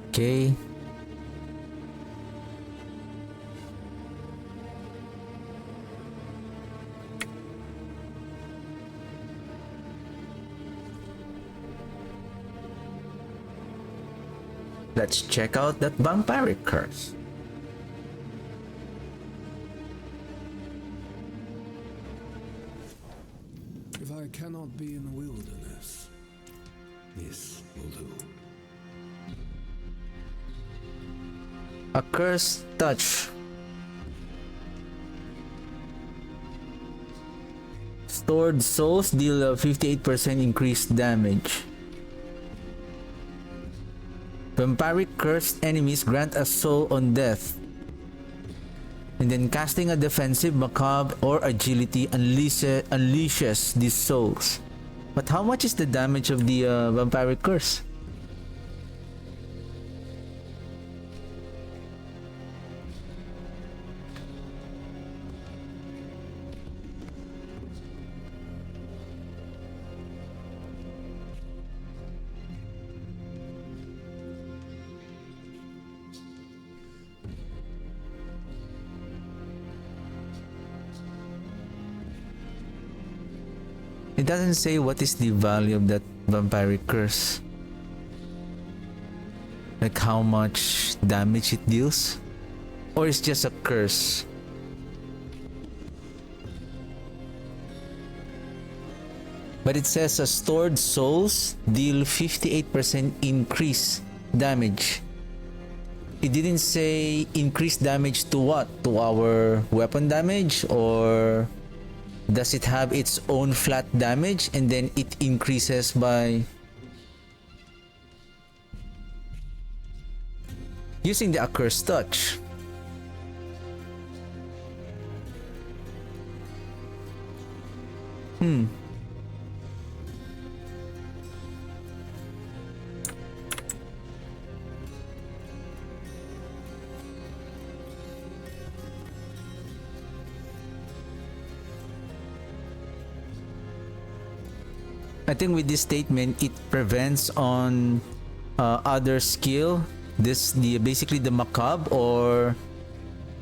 Okay. Let's check out that vampiric curse. If I cannot be in the wilderness, this will do. A cursed touch. Stored souls deal a 58% increased damage. Vampiric cursed enemies grant a soul on death. And then casting a defensive, macabre, or agility unleashes these souls. But how much is the damage of the vampiric curse? It doesn't say what is the value of that vampiric curse. Like how much damage it deals? Or it's just a curse? But it says stored souls deal 58% increase damage. It didn't say increased damage to what? To our weapon damage, or does it have its own flat damage and then it increases by using the accursed touch? I think with this statement, it prevents on other skill. Basically the macabre, or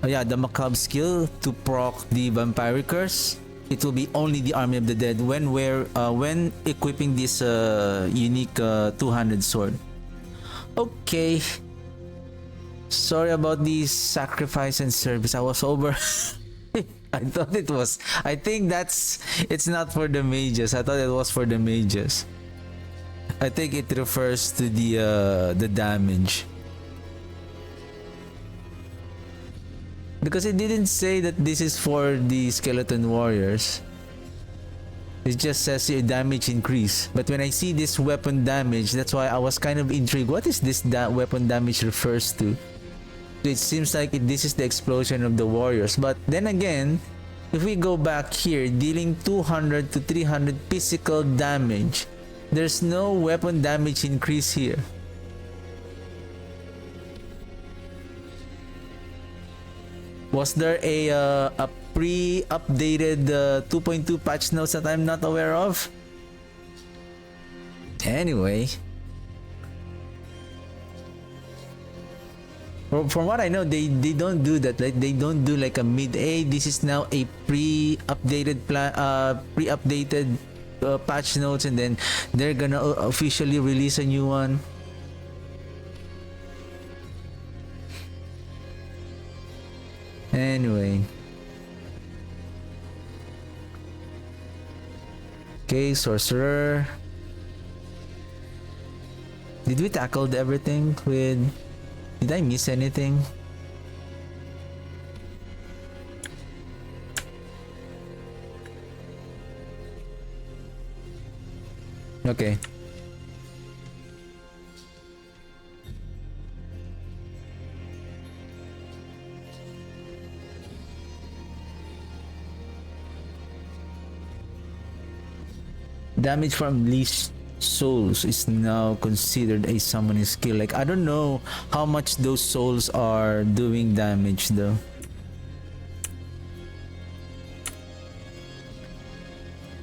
the macabre skill to proc the vampiric curse. It will be only the army of the dead when equipping this unique two-handed sword. Okay. Sorry about the sacrifice and service. I was over. I thought it was. I think it's not for the mages. I thought it was for the mages. I think it refers to the damage. Because it didn't say that this is for the skeleton warriors. It just says your damage increase. But when I see this weapon damage, that's why I was kind of intrigued. What is this weapon damage refers to? It seems like this is the explosion of the warriors. But then again, if we go back here, dealing 200 to 300 physical damage, there's no weapon damage increase here. Was there a pre-updated 2.2 patch notes that I'm not aware of? Anyway. From what I know, they don't do that. Like, they don't do like a mid-A. This is now a pre-updated patch notes, and then they're gonna officially release a new one. Anyway. Okay, sorcerer. Did we tackle everything with... Did I miss anything? Okay. Damage from least souls is now considered a summoning skill. Like, I don't know how much those souls are doing damage though.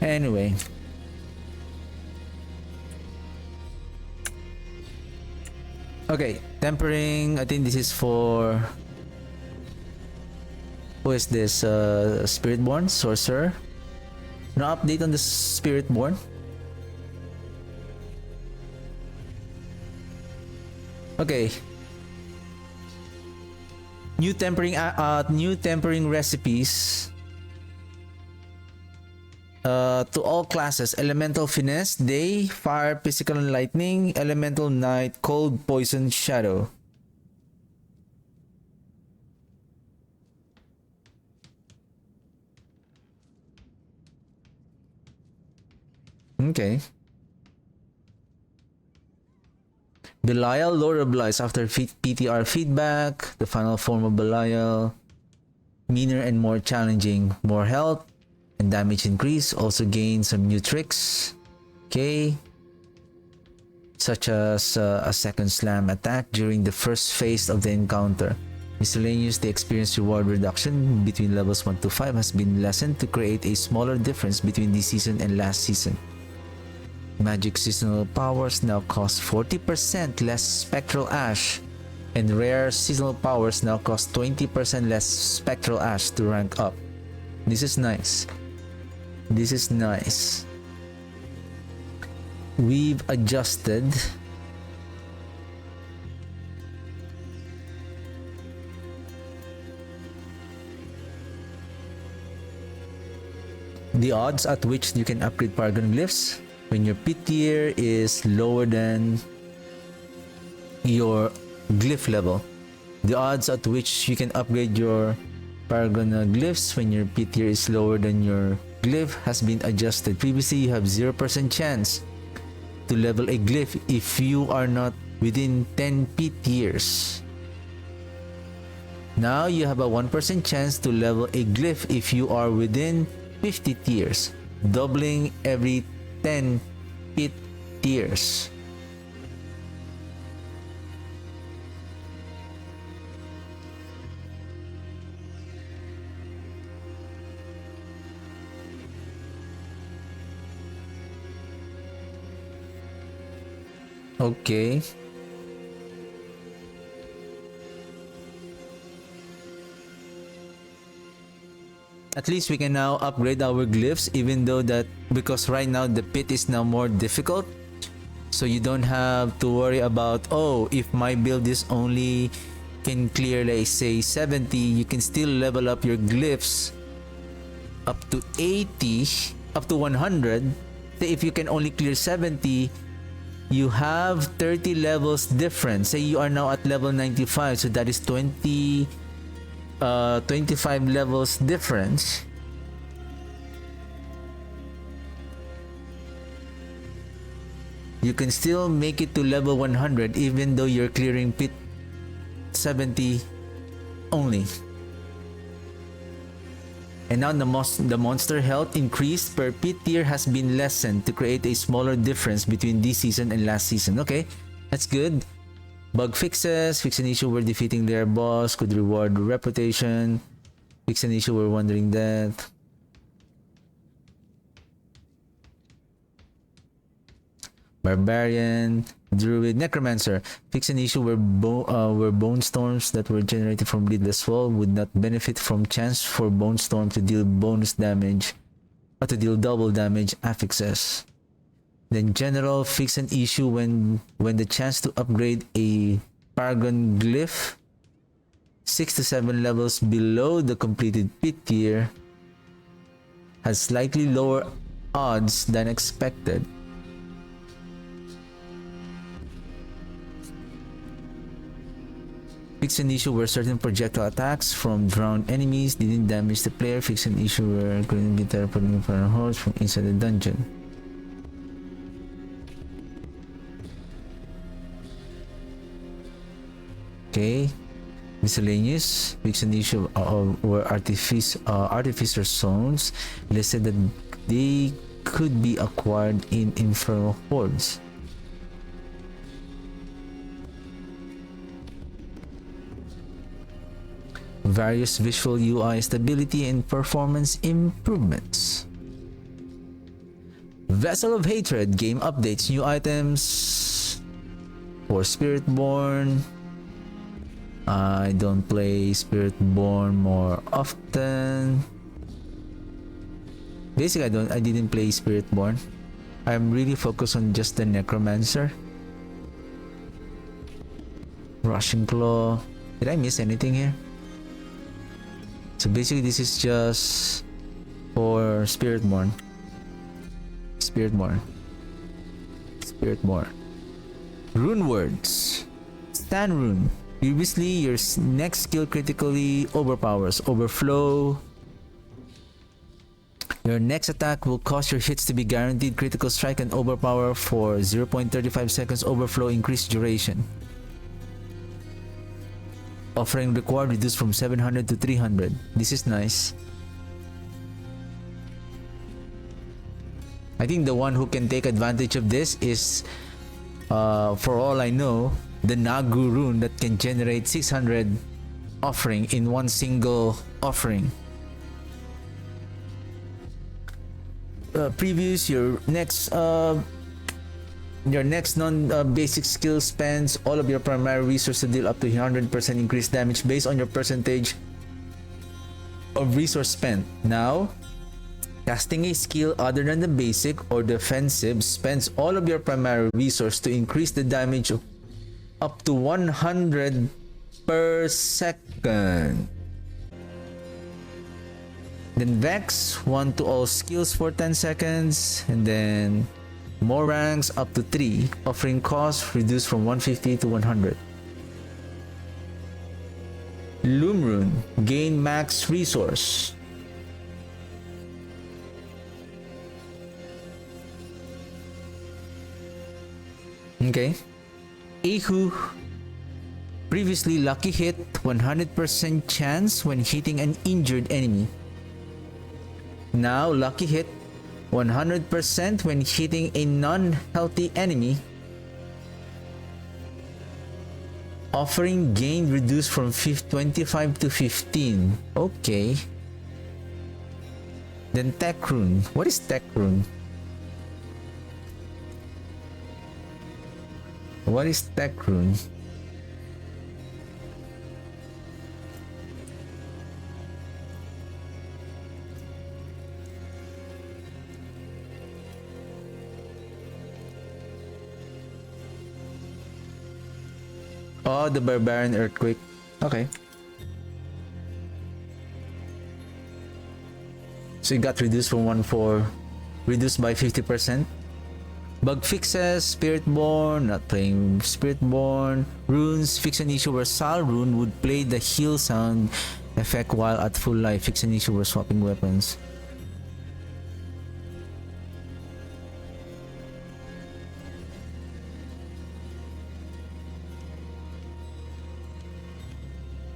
Anyway. Okay, tempering. I think this is for... Who is this? Spiritborn? Sorcerer? No update on the Spiritborn? Okay. New tempering recipes. To all classes: elemental finesse, day, fire, physical and lightning, elemental night, cold, poison, shadow. Okay. Belial, Lord of Lies after PTR feedback, the final form of Belial, meaner and more challenging, more health and damage increase, also gain some new tricks, okay, such as a second slam attack during the first phase of the encounter. Miscellaneous, the experience reward reduction between levels 1 to 5 has been lessened to create a smaller difference between this season and last season. Magic seasonal powers now cost 40% less spectral ash, and rare seasonal powers now cost 20% less spectral ash to rank up. This is nice. This is nice. We've adjusted the odds at which you can upgrade paragon glyphs when your pit tier is lower than your glyph level. The odds at which you can upgrade your paragon glyphs when your pit tier is lower than your glyph has been adjusted. Previously, you have 0% chance to level a glyph if you are not within 10 pit tiers. Now you have a 1% chance to level a glyph if you are within 50 tiers, doubling every 10 pit tiers. Okay. At least we can now upgrade our glyphs, even though that, because right now the pit is now more difficult, so you don't have to worry about, oh, if my build is only can clear, like say 70, you can still level up your glyphs up to 80, up to 100. Say if you can only clear 70, you have 30 levels difference. Say you are now at level 95, so that is 25 levels difference. You can still make it to level 100 even though you're clearing pit 70 only. And now the monster health increased per pit tier has been lessened to create a smaller difference between this season and last season. Okay, that's good. Bug fixes. Fix an issue where defeating their boss could reward reputation. Fix an issue where wandering death. Barbarian, Druid, Necromancer. Fix an issue where bone storms that were generated from Bleedless Wall would not benefit from chance for bone storm to deal bonus damage or to deal double damage affixes. Then General, fix an issue when the chance to upgrade a Paragon Glyph 6 to 7 levels below the completed pit tier has slightly lower odds than expected. Fix an issue where certain projectile attacks from drowned enemies didn't damage the player. Fix an issue where couldn't be teleporting for a horse from inside the dungeon. Okay. Miscellaneous. Fix an issue where artificer zones listed that they could be acquired in infernal hordes. Various visual UI stability and performance improvements. Vessel of Hatred game updates, new items for Spiritborn. I don't play Spiritborn more often. Basically, I didn't play Spiritborn. I'm really focused on just the Necromancer. Rushing Claw. Did I miss anything here? So basically this is just for Spiritborn. Spiritborn. Rune words. Stand rune. Previously, your next skill critically overpowers. Overflow. Your next attack will cause your hits to be guaranteed critical strike and overpower for 0.35 seconds. Overflow increased duration. Offering required reduced from 700 to 300. This is nice. I think the one who can take advantage of this is, for all I know, the Nagu rune that can generate 600 offering in one single offering. Previews your next non-basic skill spends all of your primary resource to deal up to 100% increased damage based on your percentage of resource spent. Now, casting a skill other than the basic or defensive spends all of your primary resource to increase the damage up to 100 per second. Then Vex, 1 to all skills for 10 seconds, and then more ranks up to 3, offering cost reduced from 150 to 100. Loom Rune, gain max resource. Okay. Ihu, previously lucky hit, 100% chance when hitting an injured enemy. Now lucky hit, 100% when hitting a non-healthy enemy. Offering gain reduced from 25 to 15. Okay. Then Tech Rune. What is Tech Rune? What is Tech Rune? Oh, the Barbarian Earthquake. Okay. So it got reduced from 1-4. Reduced by 50%. Bug fixes, Spiritborn, not playing Spiritborn. Runes, fix an issue where Sal Rune would play the heal sound effect while at full life. Fix an issue where swapping weapons.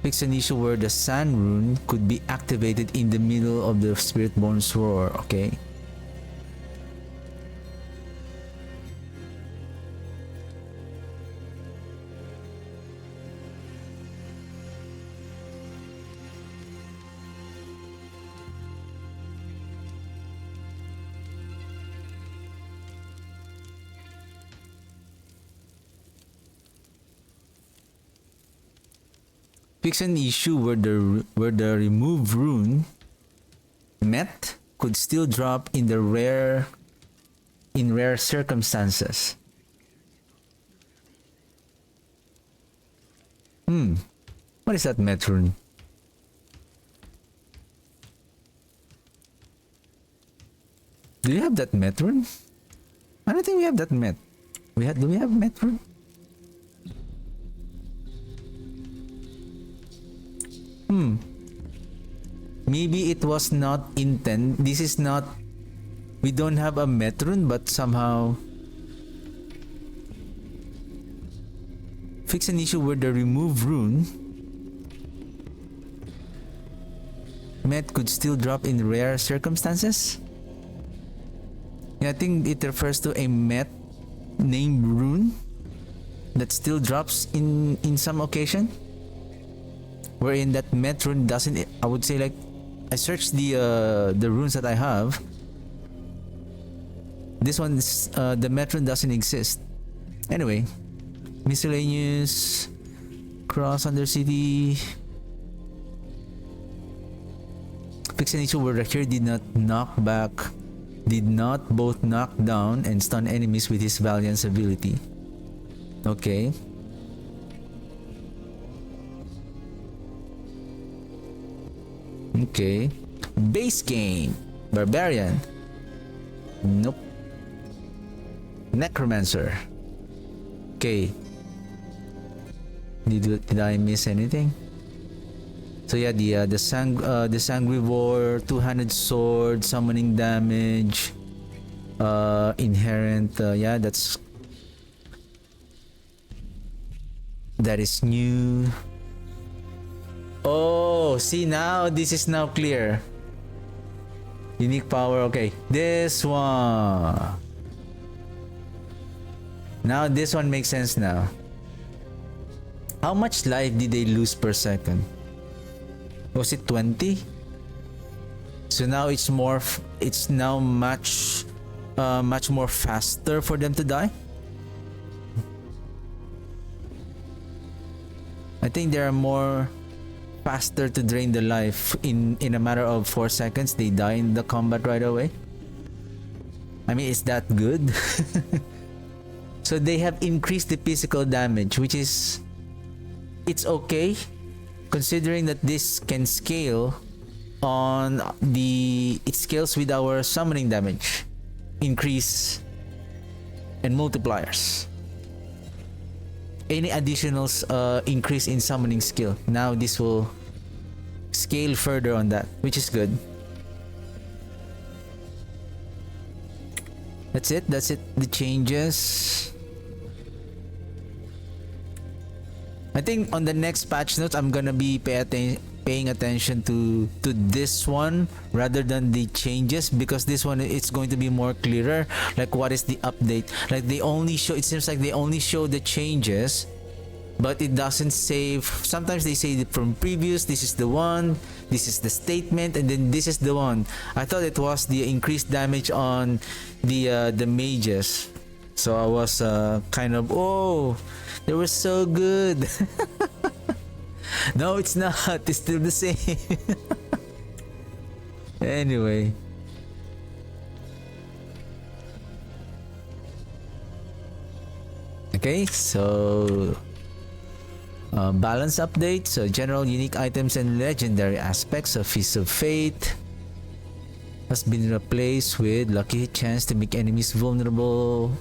Fix an issue where the Sand Rune could be activated in the middle of the Spiritborn's roar. Okay. Fix an issue where the remove rune met could still drop in rare circumstances. What is that met rune? Do you have that met rune? I don't think we have that met. Do we have met rune? Maybe it was not intent. This is not. We don't have a met rune, but somehow fix an issue where the remove rune met could still drop in rare circumstances. Yeah, I think it refers to a met named rune that still drops in some occasion. Wherein that met rune doesn't. I would say, like, I searched the runes that I have. This one, the met rune doesn't exist. Anyway, miscellaneous, cross Undercity. Fix an issue where the Cure did not both knock down and stun enemies with his Valiance ability. Okay. Okay. Base game. Barbarian. Nope. Necromancer. Okay. Did I miss anything? So yeah, the sanguivore, two-handed sword, summoning damage, inherent. Yeah, that is new. Oh, see now this is now clear. Unique power. Okay, this one. Now this one makes sense now. How much life did they lose per second? Was it 20? So now it's more. It's now much more faster for them to die. I think they are more faster to drain the life in a matter of 4 seconds. They die in the combat right away. I mean, is that good? So they have increased the physical damage, which is it's okay, considering that this can scale on it scales with our summoning damage, increase, and multipliers. Any additional increase in summoning skill, now this will scale further on that, which is good. That's it. The changes. I think on the next patch notes, I'm gonna be paying attention to this one rather than the changes, because this one it's going to be more clearer. Like, what is the update? Like, it seems like they only show the changes, but it doesn't say. Sometimes they say from previous, this is the one, this is the statement, and then this is the one. I thought it was the increased damage on the mages, so I was kind of, oh, they were so good. No, it's not. It's still the same. Anyway. Okay, so balance update. So general unique items and legendary aspects of Feast of Fate has been replaced with lucky hit chance to make enemies vulnerable.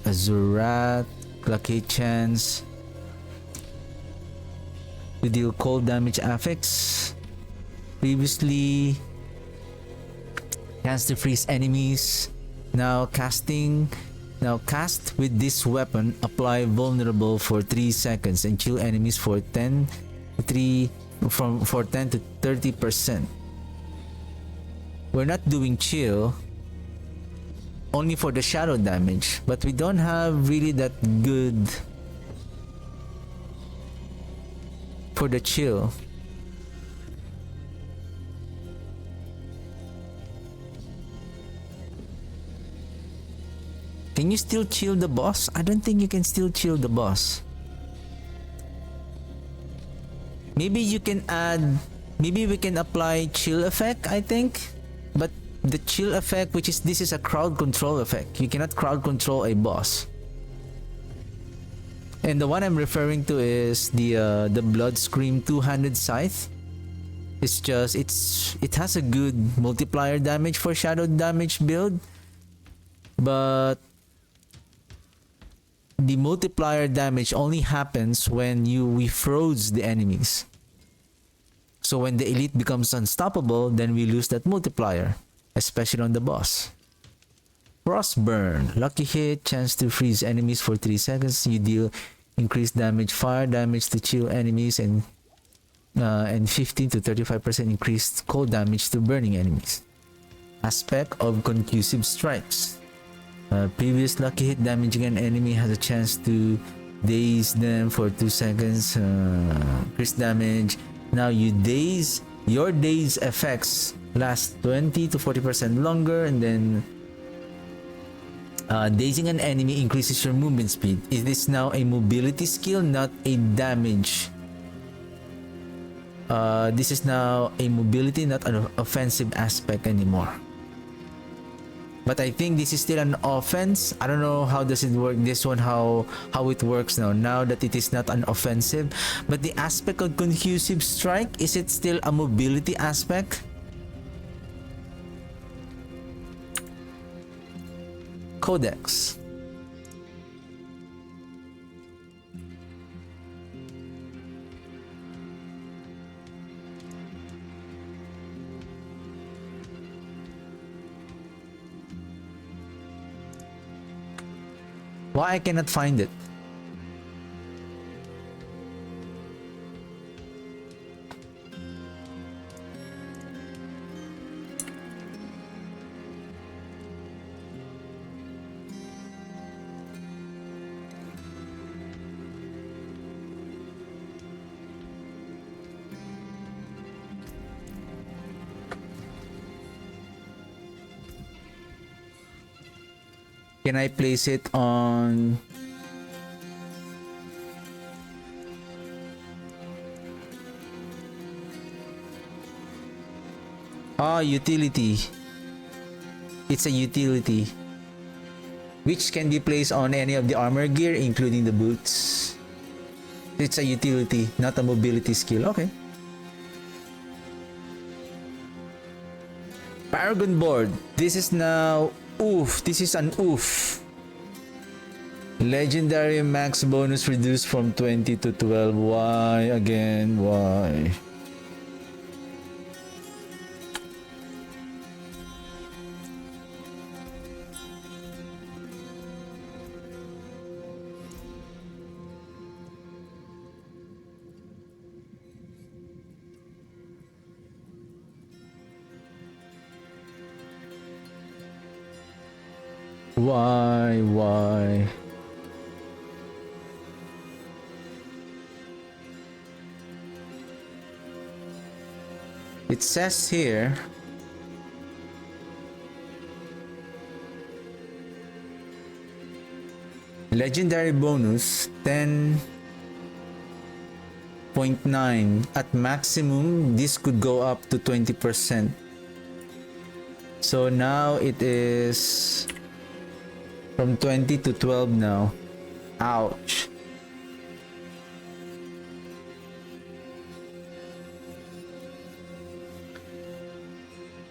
Azurat, lucky hit chance to deal cold damage affects. Previously, chance to freeze enemies. Now cast with this weapon, apply vulnerable for 3 seconds and chill enemies for 10 to 30%. We're not doing chill, only for the shadow damage, but we don't have really that good for the chill. Can you still chill the boss? I don't think you can still chill the boss. Maybe you can maybe we can apply chill effect, I think. But the chill effect, this is a crowd control effect. You cannot crowd control a boss. And the one I'm referring to is the Blood Scream two-handed scythe. It has a good multiplier damage for shadow damage build, but the multiplier damage only happens when we froze the enemies. So when the elite becomes unstoppable, then we lose that multiplier, especially on the boss. Frostburn, lucky hit, chance to freeze enemies for 3 seconds. You deal increased damage, fire damage to chill enemies, and 15 to 35% increased cold damage to burning enemies. Aspect of concussive strikes. Previous lucky hit damaging an enemy has a chance to daze them for 2 seconds. Increased damage. Now your daze effects last 20 to 40% longer, and then dazing an enemy increases your movement speed. It is now a mobility skill, not a damage. This is now a mobility, not an offensive aspect anymore. But I think this is still an offense. I don't know how does it work. This one, how it works now. Now that it is not an offensive, but the aspect of concussive strike, is it still a mobility aspect? Codex. Why I cannot find it? Can I place it on... utility. It's a utility, which can be placed on any of the armor gear, including the boots. It's a utility, not a mobility skill. Okay. Paragon board. This is now... Oof. This is an oof. Legendary max bonus reduced from 20 to 12. Why again? Why? Why? It says here legendary bonus 10.9. At maximum this could go up to 20%. So now it is from 20 to 12 now. Ouch.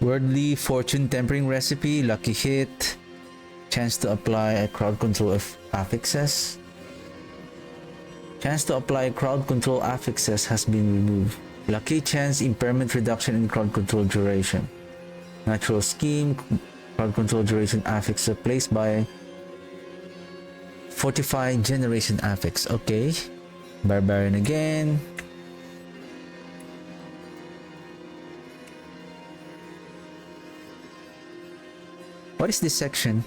Worldly fortune tempering recipe, lucky hit, chance to apply a crowd control affixes. Chance to apply crowd control affixes has been removed. Lucky chance impairment reduction in crowd control duration. Natural scheme, crowd control duration affix replaced by fortified generation affix. Okay. Barbarian again. What is this section?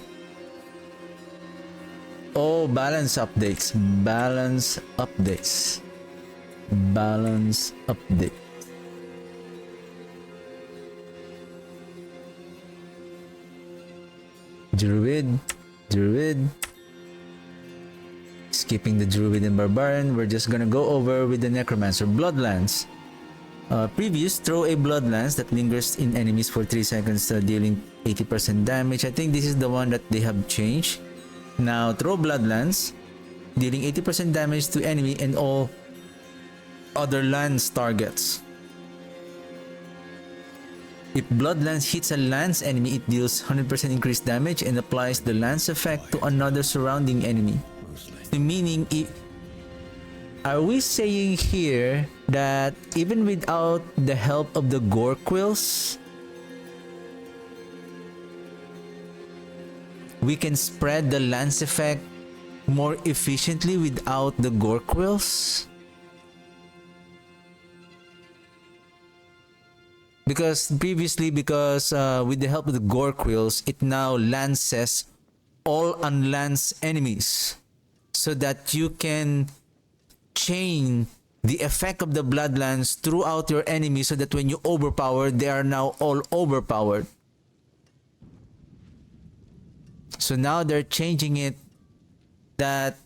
Oh, balance updates. Balance updates. Balance update. Druid. Skipping the Druid and Barbarian, we're just gonna go over with the Necromancer. Bloodlance. Previous, throw a blood lance that lingers in enemies for 3 seconds, dealing 80% damage. I think this is the one that they have changed. Now, throw blood lance, dealing 80% damage to enemy and all other lance targets. If blood lance hits a lance enemy, it deals 100% increased damage and applies the lance effect to another surrounding enemy. Meaning, are we saying here that even without the help of the gore quills, we can spread the lance effect more efficiently without the gore quills? Because previously, with the help of the gore quills, it now lances all unlance enemies, so that you can chain the effect of the blood lance throughout your enemies, so that when you overpower, they are now all overpowered. So now they're changing it that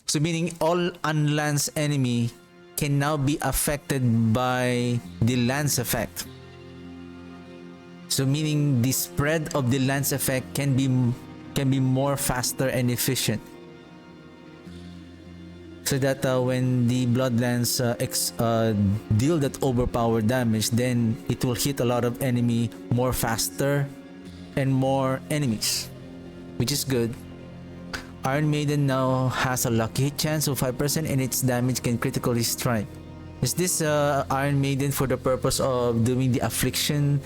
so meaning all unlance enemy can now be affected by the lance effect. So meaning the spread of the lance effect can be more faster and efficient. So that when the blood lance deal that overpowered damage, then it will hit a lot of enemy more faster and more enemies, which is good. Iron Maiden now has a lucky hit chance of 5% and its damage can critically strike. Is this Iron Maiden for the purpose of doing the affliction?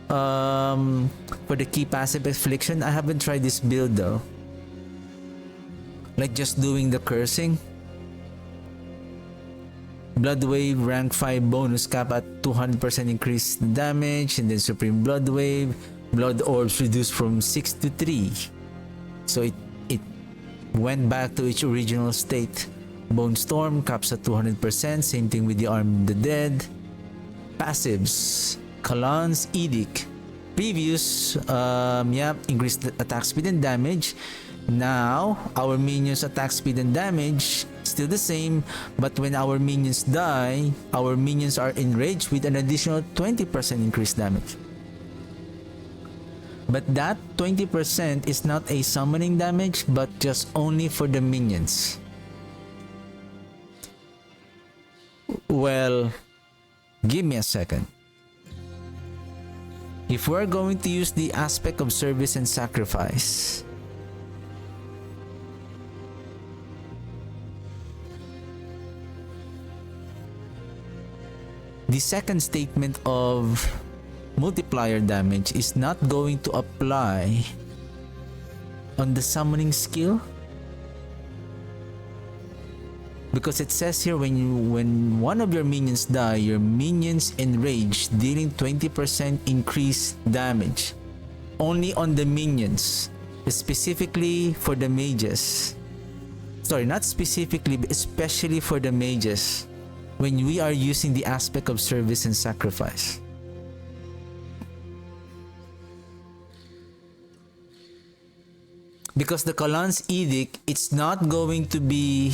For the key passive affliction? I haven't tried this build though. Like just doing the cursing. Blood Wave rank 5 bonus cap at 200% increased damage, and then Supreme Blood Wave. Blood Orbs reduced from 6 to 3. So it went back to its original state. Bone Storm caps at 200%, same thing with the Arm of the Dead. Passives. Kalan's Edict. Previous, increased attack speed and damage. Now, our minions' attack speed and damage still the same, but when our minions die, our minions are enraged with an additional 20% increased damage. But that 20% is not a summoning damage, but just only for the minions. Well, give me a second. If we're going to use the aspect of service and sacrifice, the second statement of multiplier damage is not going to apply on the summoning skill, because it says here when one of your minions die, your minions enrage, dealing 20% increased damage only on the minions, specifically for the mages. Sorry, not specifically, but especially for the mages when we are using the aspect of service and sacrifice. Because the Kalan's Edict, it's not going to be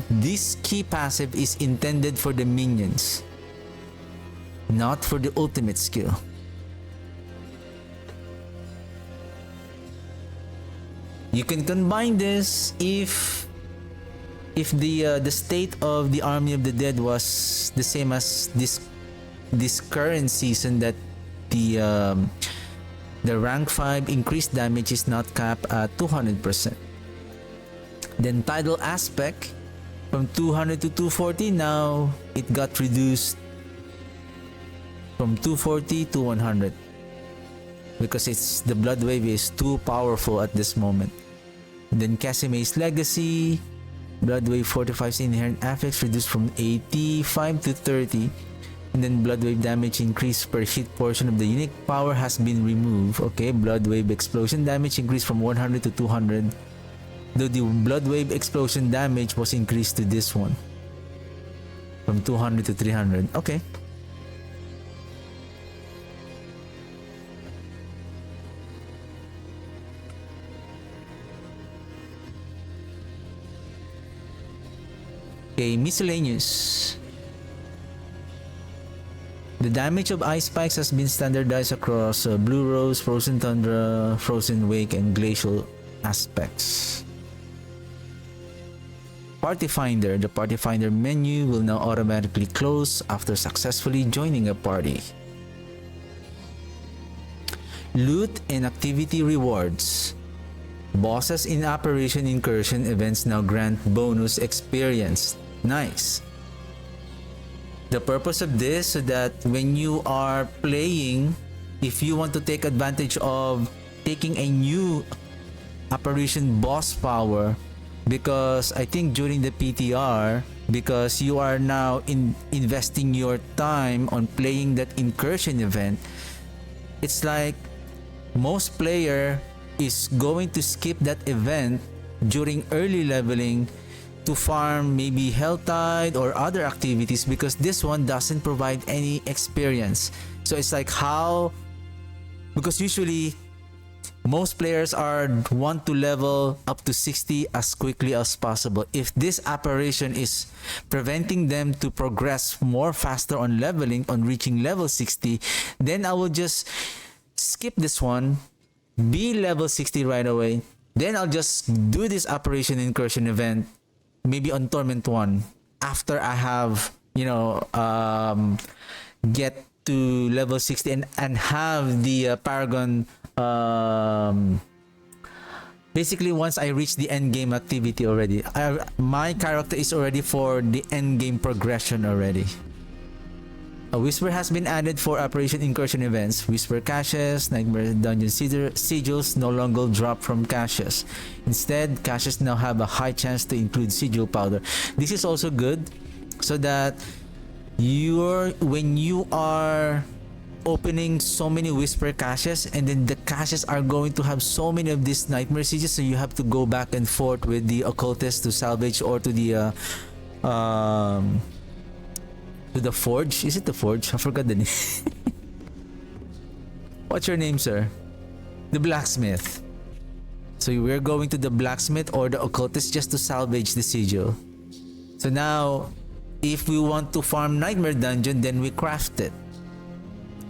this key passive is intended for the minions, not for the ultimate skill. You can combine this if the state of the Army of the Dead was the same as this current season, that the rank 5 increased damage is not capped at 200%. Then Tidal Aspect from 200 to 240, now it got reduced from 240 to 100 because the Blood Wave is too powerful at this moment. Then Casime's Legacy, Blood Wave 45's inherent affects reduced from 85 to 30, and then Blood Wave damage increase per hit portion of the unique power has been removed. Okay, Blood Wave explosion damage increased from 100 to 200, though the Blood Wave explosion damage was increased to this one from 200 to 300. Okay. Okay, miscellaneous. The damage of ice spikes has been standardized across Blue Rose, Frozen Tundra, Frozen Wake, and Glacial aspects. Party Finder. The Party Finder menu will now automatically close after successfully joining a party. Loot and activity rewards. Bosses in Operation Incursion events now grant bonus experience. Nice. The purpose of this, so that when you are playing, if you want to take advantage of taking a new Operation Boss power, because I think during the PTR, because you are now investing your time on playing that incursion event, it's like most player is going to skip that event during early leveling to farm maybe Helltide or other activities, because this one doesn't provide any experience. So it's like how, because usually Most players are want to level up to 60 as quickly as possible. If this apparition is preventing them to progress more faster on leveling, on reaching level 60, then I will just skip this one, be level 60 right away. Then I'll just do this apparition incursion event, maybe on Torment 1, after I have, get to level 60 and have the Paragon. Basically, once I reach the end game activity already, my character is already for the end game progression already. A whisper has been added for Operation Incursion events. Whisper caches, Nightmare Dungeon sigils no longer drop from caches. Instead, caches now have a high chance to include sigil powder. This is also good, so that when you are opening so many whisper caches, and then the caches are going to have so many of these nightmare sigils, so you have to go back and forth with the occultist to salvage, or to the forge. Is it the forge? I forgot the name. What's your name, sir? The blacksmith. So we're going to the blacksmith or the occultist just to salvage the sigil. So now, if we want to farm nightmare dungeon, then we craft it,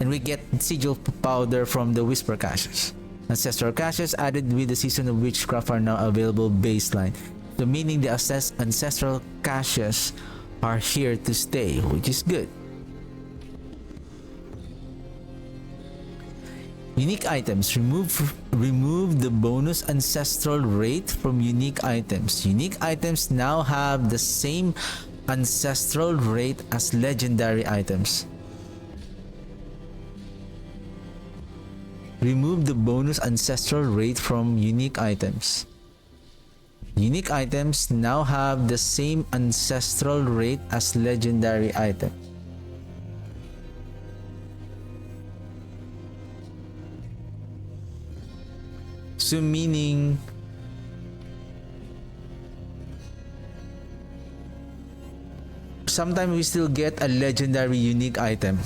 and we get sigil powder from the whisper caches. Ancestral caches added with the season of witchcraft are now available baseline. So meaning the ancestral caches are here to stay, which is good. Unique items. Remove the bonus ancestral rate from unique items. Unique items now have the same ancestral rate as legendary items. Remove the bonus ancestral rate from unique items. Unique items now have the same ancestral rate as legendary items. So meaning sometimes we still get a legendary unique item.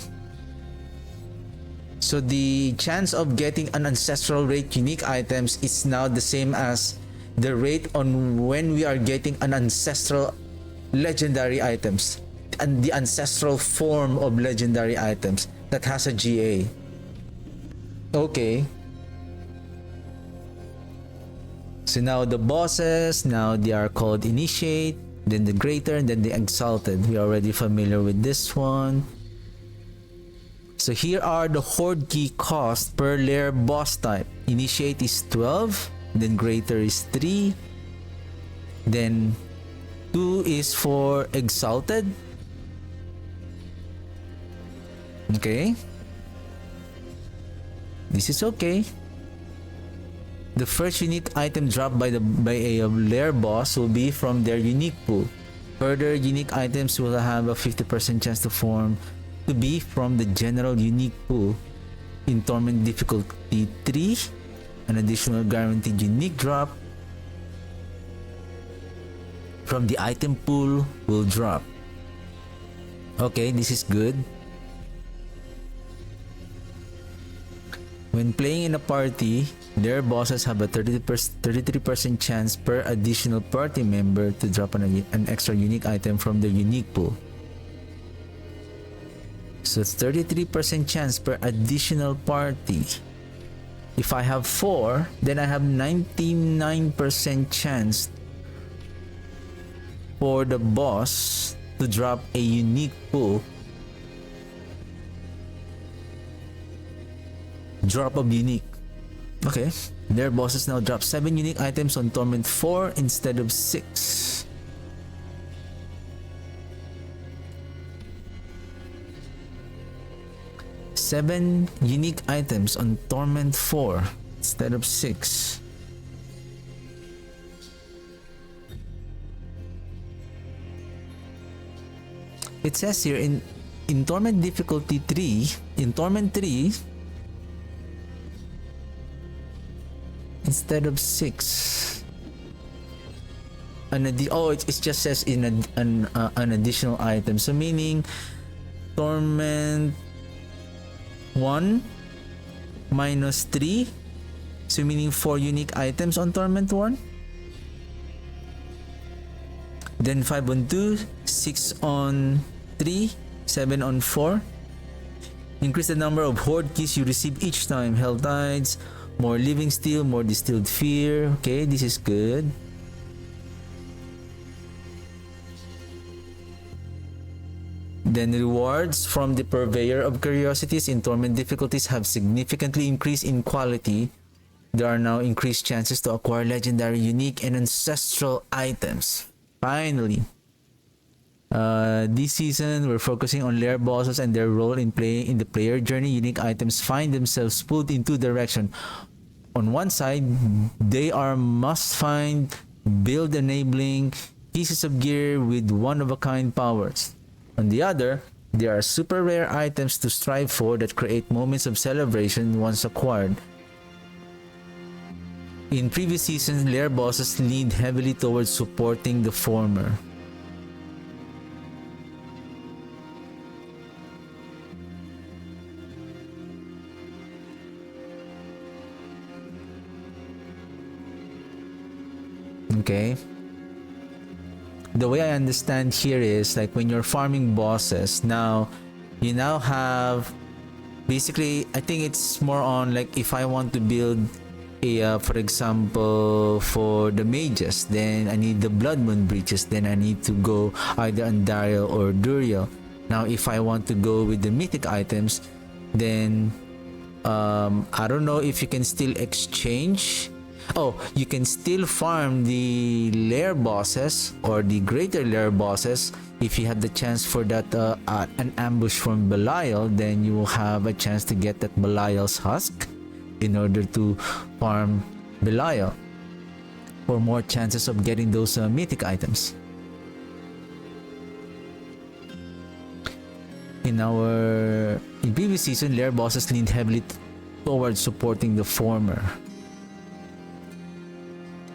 So the chance of getting an ancestral rate unique items is now the same as the rate on when we are getting an ancestral legendary items, and the ancestral form of legendary items that has a GA. Okay. So now the bosses, now they are called Initiate, then the Greater, and then the Exalted. We are already familiar with this one. So here are the Horde key cost per layer boss type. Initiate is 12, then Greater is 3, then 2 is for Exalted. Okay. This is okay. The first unique item dropped by a lair boss will be from their unique pool. Further unique items will have a 50% chance to be from the general unique pool. In Torment difficulty 3, an additional guaranteed unique drop from the item pool will drop. Okay, this is good. When playing in a party, their bosses have a 33% chance per additional party member to drop an extra unique item from their unique pool. So it's 33% chance per additional party. If I have 4, then I have 99% chance for the boss to drop a unique pool. Drop of unique. Okay, their bosses now drop 7 unique items on Torment 4 instead of 6. Seven unique items on Torment 4 instead of 6. It says here in Torment difficulty 3, in Torment 3, instead of 6, it just says in an additional item. So meaning Torment 1 minus 3 So meaning 4 unique items on Torment 1. Then 5 on 2, 6 on 3, 7 on 4. Increase the number of horde keys you receive each time. Hell Tides, more living steel, more distilled fear. Okay, this is good. Then rewards from the purveyor of curiosities in torment difficulties have significantly increased in quality. There are now increased chances to acquire legendary, unique, and ancestral items. Finally, this season we're focusing on lair bosses and their role in the player journey. Unique items find themselves pulled in two directions. On one side, they are must-find, build-enabling pieces of gear with one-of-a-kind powers. On the other, there are super rare items to strive for that create moments of celebration once acquired. In previous seasons, lair bosses leaned heavily towards supporting the former. Okay. The way I understand here is like when you're farming bosses, you now have basically, I think it's more on like if I want to build a for example for the mages, then I need the blood moon breaches, then I need to go either on Daryl or Duriel. Now if I want to go with the mythic items, then I don't know if you can still exchange. Oh, you can still farm the lair bosses or the greater lair bosses. If you have the chance for that an ambush from Belial, then you will have a chance to get that Belial's husk in order to farm Belial for more chances of getting those mythic items. In previous season, lair bosses leaned heavily towards supporting the former.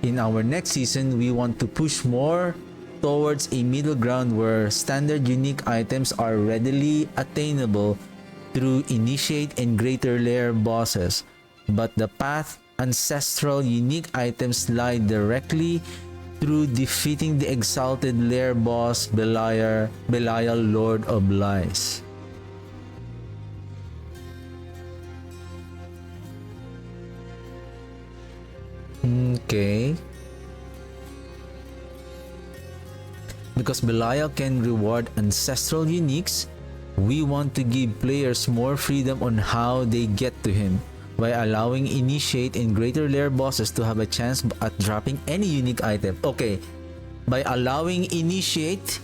In our next season, we want to push more towards a middle ground where standard unique items are readily attainable through initiate and greater lair bosses, but the path ancestral unique items lie directly through defeating the exalted lair boss Belial, Lord of Lies. Okay. Because Belial can reward ancestral uniques, we want to give players more freedom on how they get to him by allowing initiate and greater lair bosses to have a chance at dropping any unique item. Okay, by allowing initiate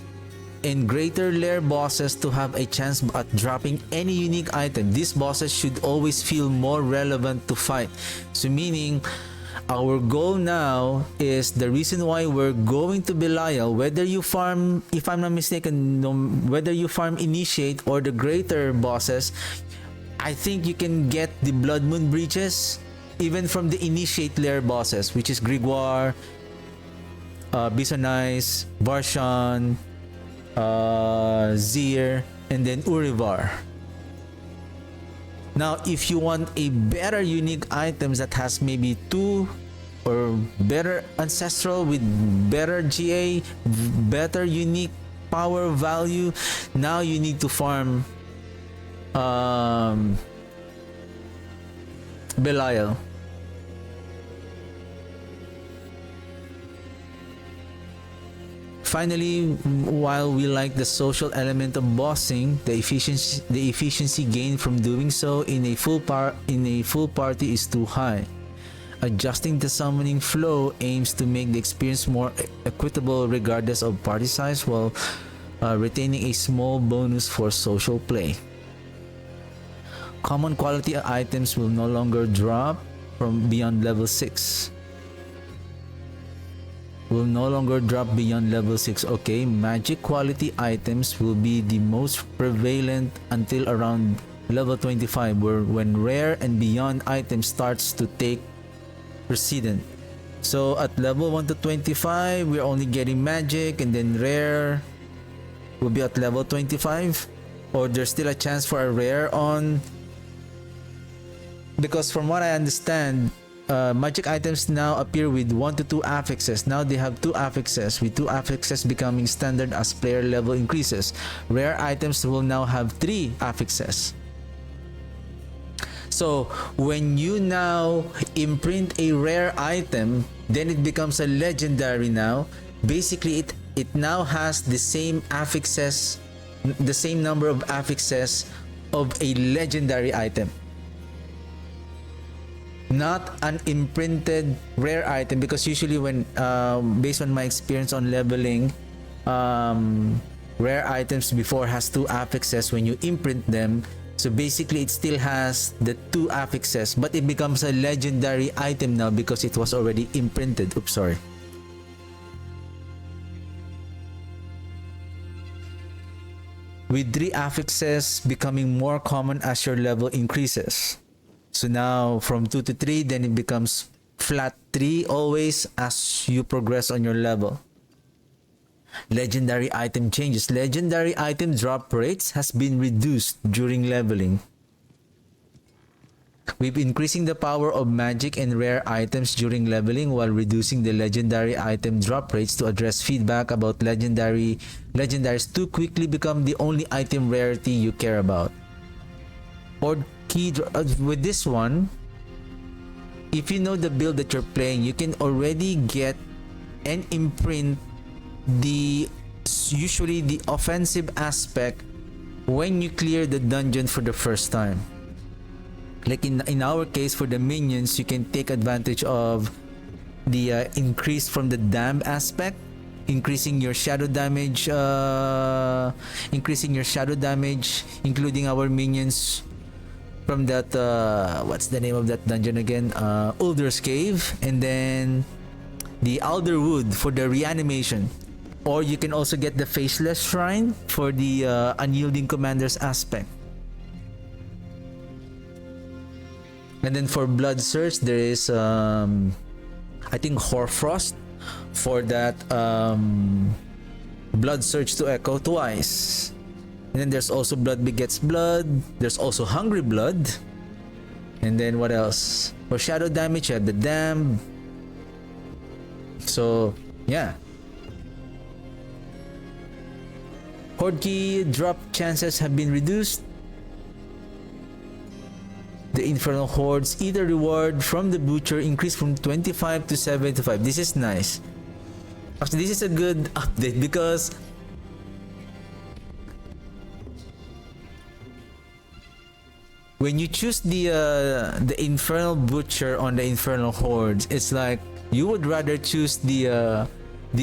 and greater lair bosses to have a chance at dropping any unique item, these bosses should always feel more relevant to fight. So meaning, our goal now is the reason why we're going to Belial, whether you farm, if I'm not mistaken, whether you farm initiate or the greater bosses, I think you can get the blood moon breaches even from the initiate lair bosses, which is Grigor, Bisonice, Varshan, Zir, and then Urivar. Now, if you want a better unique items that has maybe 2 or better ancestral with better GA, better unique power value, now you need to farm Belial. Finally, while we like the social element of bossing, the efficiency gained from doing so in a full party is too high. Adjusting the summoning flow aims to make the experience more equitable regardless of party size, while retaining a small bonus for social play. Common quality items will no longer drop from beyond level 6. Will no longer drop beyond level 6. Okay, magic quality items will be the most prevalent until around level 25, when rare and beyond items starts to take precedent. So at level 1 to 25, we're only getting magic, and then rare will be at level 25, or there's still a chance for a rare on, because from what I understand, magic items now appear with 1 to 2 affixes. Now they have 2 affixes, with 2 affixes becoming standard as player level increases. Rare items will now have 3 affixes. So when you now imprint a rare item, then it becomes a legendary now. Basically, it now has the same affixes, the same number of affixes of a legendary item. Not an imprinted rare item, because usually when based on my experience on leveling, rare items before has 2 affixes when you imprint them. So basically it still has the 2 affixes, but it becomes a legendary item now because it was already imprinted. Oops, sorry. With 3 affixes becoming more common as your level increases. So now from 2 to 3, then it becomes flat 3 always as you progress on your level. Legendary item changes. Legendary item drop rates has been reduced during leveling. We've increasing the power of magic and rare items during leveling while reducing the legendary item drop rates to address feedback about legendaries too quickly become the only item rarity you care about. Or with this one, if you know the build that you're playing, you can already get and imprint usually the offensive aspect when you clear the dungeon for the first time. Like in our case, for the minions, you can take advantage of the increase from the dam aspect, increasing your shadow damage, including our minions from that what's the name of that dungeon again? Ulder's Cave, and then the Alderwood for the reanimation. Or you can also get the Faceless Shrine for the unyielding commander's aspect. And then for Blood Surge, there is I think Hoarfrost for that Blood Surge to echo twice. And then there's also Blood Begets Blood. There's also Hungry Blood. And then what else? For shadow damage, you have the Damned. So yeah. Horde key drop chances have been reduced. The Infernal Horde's either reward from the Butcher increased from 25 to 75. This is nice. Actually, this is a good update because when you choose the Infernal Butcher on the Infernal Hordes, it's like you would rather choose the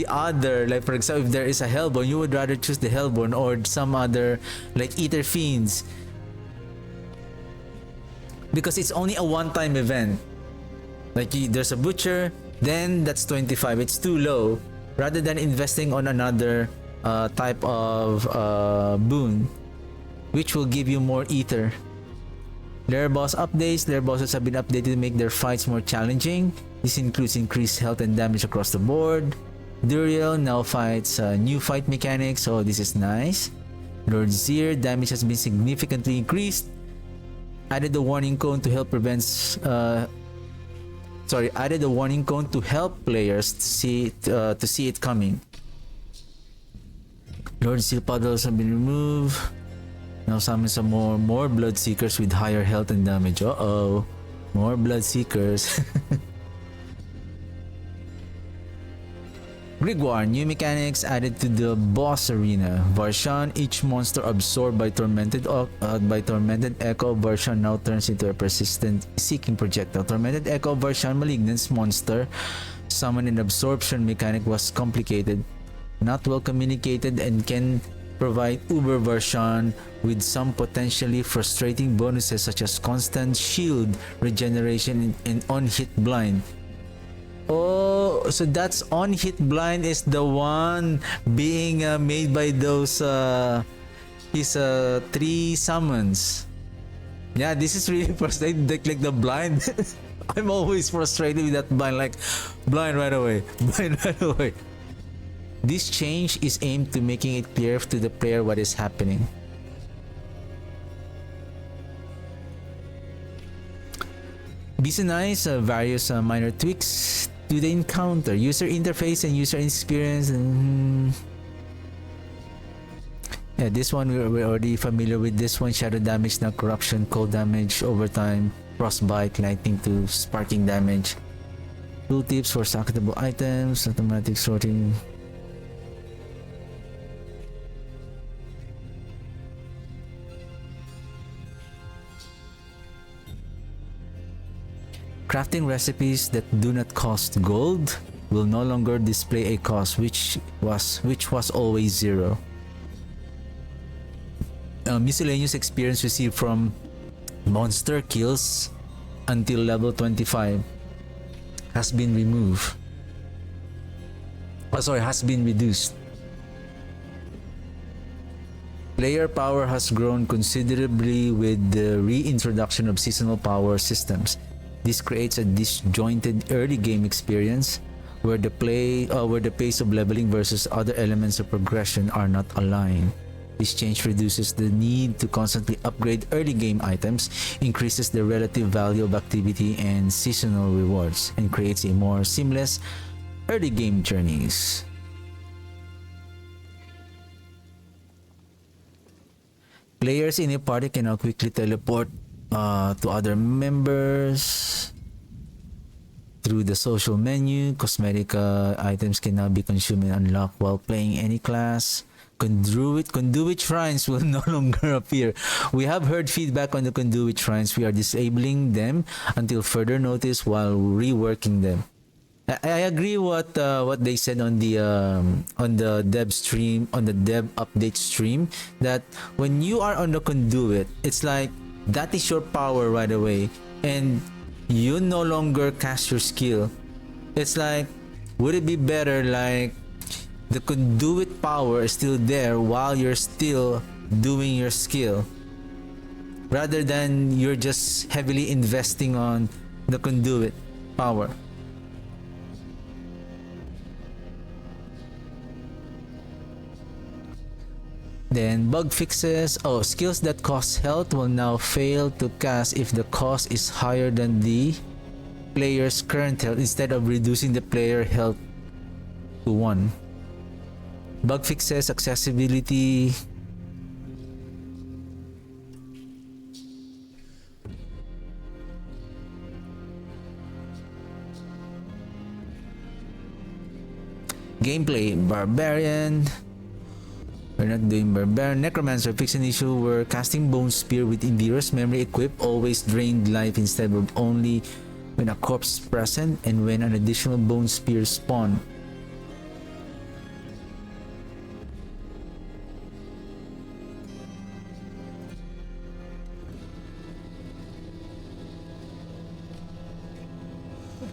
other, like for example, if there is a Hellborn, you would rather choose the Hellborn or some other like Eater Fiends, because it's only a one-time event. Like there's a Butcher, then that's 25. It's too low, rather than investing on another type of boon, which will give you more Ether. Lair boss updates. Lair bosses have been updated to make their fights more challenging. This includes increased health and damage across the board. Duriel now fights new fight mechanics, so this is nice. Lord Zir, damage has been significantly increased. Added the warning cone to help added the warning cone to help players to see it coming. Lord Zir puddles have been removed. Now summon some more blood seekers with higher health and damage. Uh-oh. More blood seekers. Grigwar, new mechanics added to the boss arena. Varshan, each monster absorbed by tormented echo of Varshan now turns into a persistent seeking projectile. Tormented echo of Varshan malignance monster summon and absorption mechanic was complicated, not well communicated, and can provide Uber Varshan with some potentially frustrating bonuses such as constant shield regeneration and on-hit blind. Oh, so that's on-hit blind is the one being made by those his 3 summons. Yeah, this is really frustrating. Like the blind. I'm always frustrated with that blind. Like blind right away. Blind right away. This change is aimed to making it clear to the player what is happening. Visualize various minor tweaks to the encounter, user interface and user experience. Yeah, this one we're already familiar with. This one, shadow damage, not corruption, cold damage, overtime, frostbite, lightning to sparking damage. Tooltips for stackable items, automatic sorting. Crafting recipes that do not cost gold will no longer display a cost which was always 0. Miscellaneous experience received from monster kills until level 25 has been removed. Has been reduced. Player power has grown considerably with the reintroduction of seasonal power systems. This creates a disjointed early game experience where the pace of leveling versus other elements of progression are not aligned. This change reduces the need to constantly upgrade early game items, increases the relative value of activity and seasonal rewards, and creates a more seamless early game journeys. Players in a party can now quickly teleport to other members through the social menu. Cosmetic items can now be consumed and unlocked while playing any class. Conduit shrines will no longer appear. We have heard feedback on the conduit shrines. We are disabling them until further notice while reworking them. I agree what they said on the dev stream, on the dev update stream, that when you are on the conduit, it's like that is your power right away, and you no longer cast your skill. It's like, would it be better like the conduit power is still there while you're still doing your skill, rather than you're just heavily investing on the conduit power? Then bug fixes. Skills that cost health will now fail to cast if the cost is higher than the player's current health, instead of reducing the player health to 1. Bug fixes, accessibility. Gameplay, Barbarian. We're not doing Barbarian. Necromancer, fix an issue where casting Bone Spear with Indira's memory equipped always drained life instead of only when a corpse is present and when an additional Bone Spear spawn.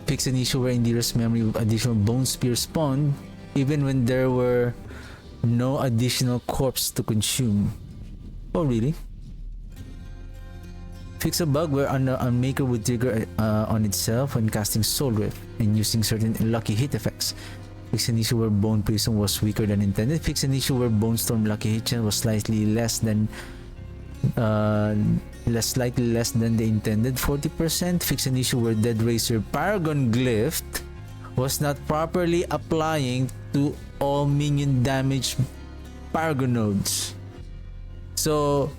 Fix an issue where Indira's memory with additional Bone Spear spawned even when there were no additional corpse to consume. Oh really? Fix a bug where a maker would trigger on itself when casting Soul Rift and using certain lucky hit effects. Fix an issue where Bone Prison was weaker than intended. Fix an issue where Bone Storm lucky hit chance was slightly less than the intended 40%. Fix an issue where Dead Racer Paragon Glyph was not properly applying to all minion damage Paragon nodes. So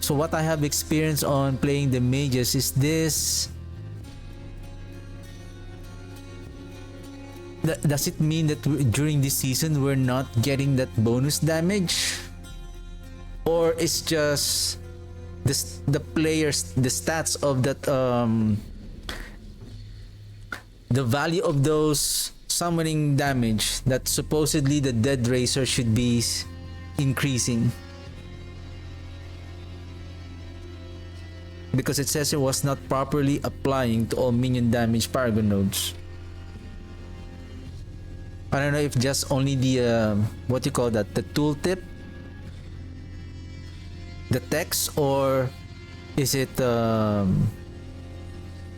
what I have experienced on playing the mages is this. Does it mean that during this season we're not getting that bonus damage? Or it's just the players, the stats of that the value of those summoning damage that supposedly the Dead Racer should be increasing, because it says it was not properly applying to all minion damage Paragon nodes. I don't know if just only the what you call that, the tooltip, the text, or is it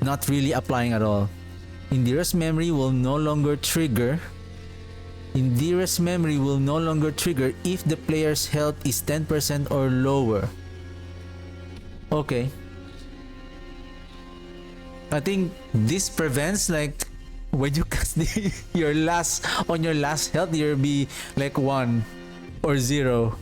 not really applying at all. Indira's memory will no longer trigger. Indira's memory will no longer trigger if the player's health is 10% or lower. Okay. I think this prevents like when you cast your last on your last health, you'll be like 1 or 0.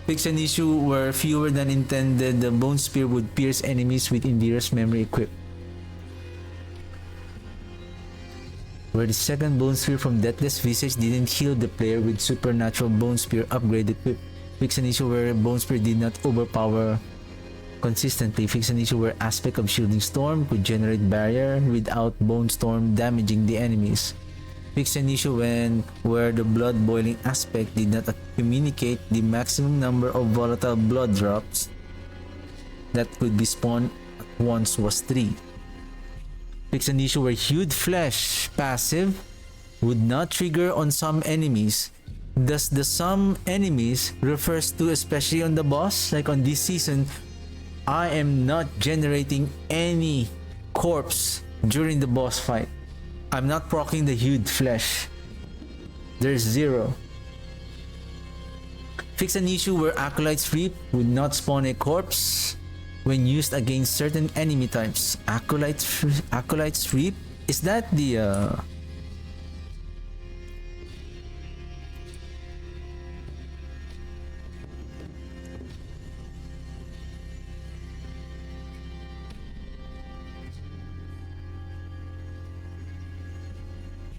Fix an issue where fewer than intended, the bone spear would pierce enemies with Indira's memory equipped. Where the second bone spear from Deathless Visage didn't heal the player with supernatural bone spear upgrade equipped. Fix an issue where bone spear did not overpower consistently. Fix an issue where aspect of shielding storm could generate barrier without bone storm damaging the enemies. Fix an issue where the blood boiling aspect did not communicate the maximum number of volatile blood drops that could be spawned at once was 3. Fix an issue where hued flesh passive would not trigger on some enemies. Thus the some enemies refers to especially on the boss, like on this season, I am not generating any corpse during the boss fight. I'm not proccing the hued flesh. There's 0. Fix an issue where Acolyte's Reap would not spawn a corpse when used against certain enemy types. Acolyte's Reap? Is that the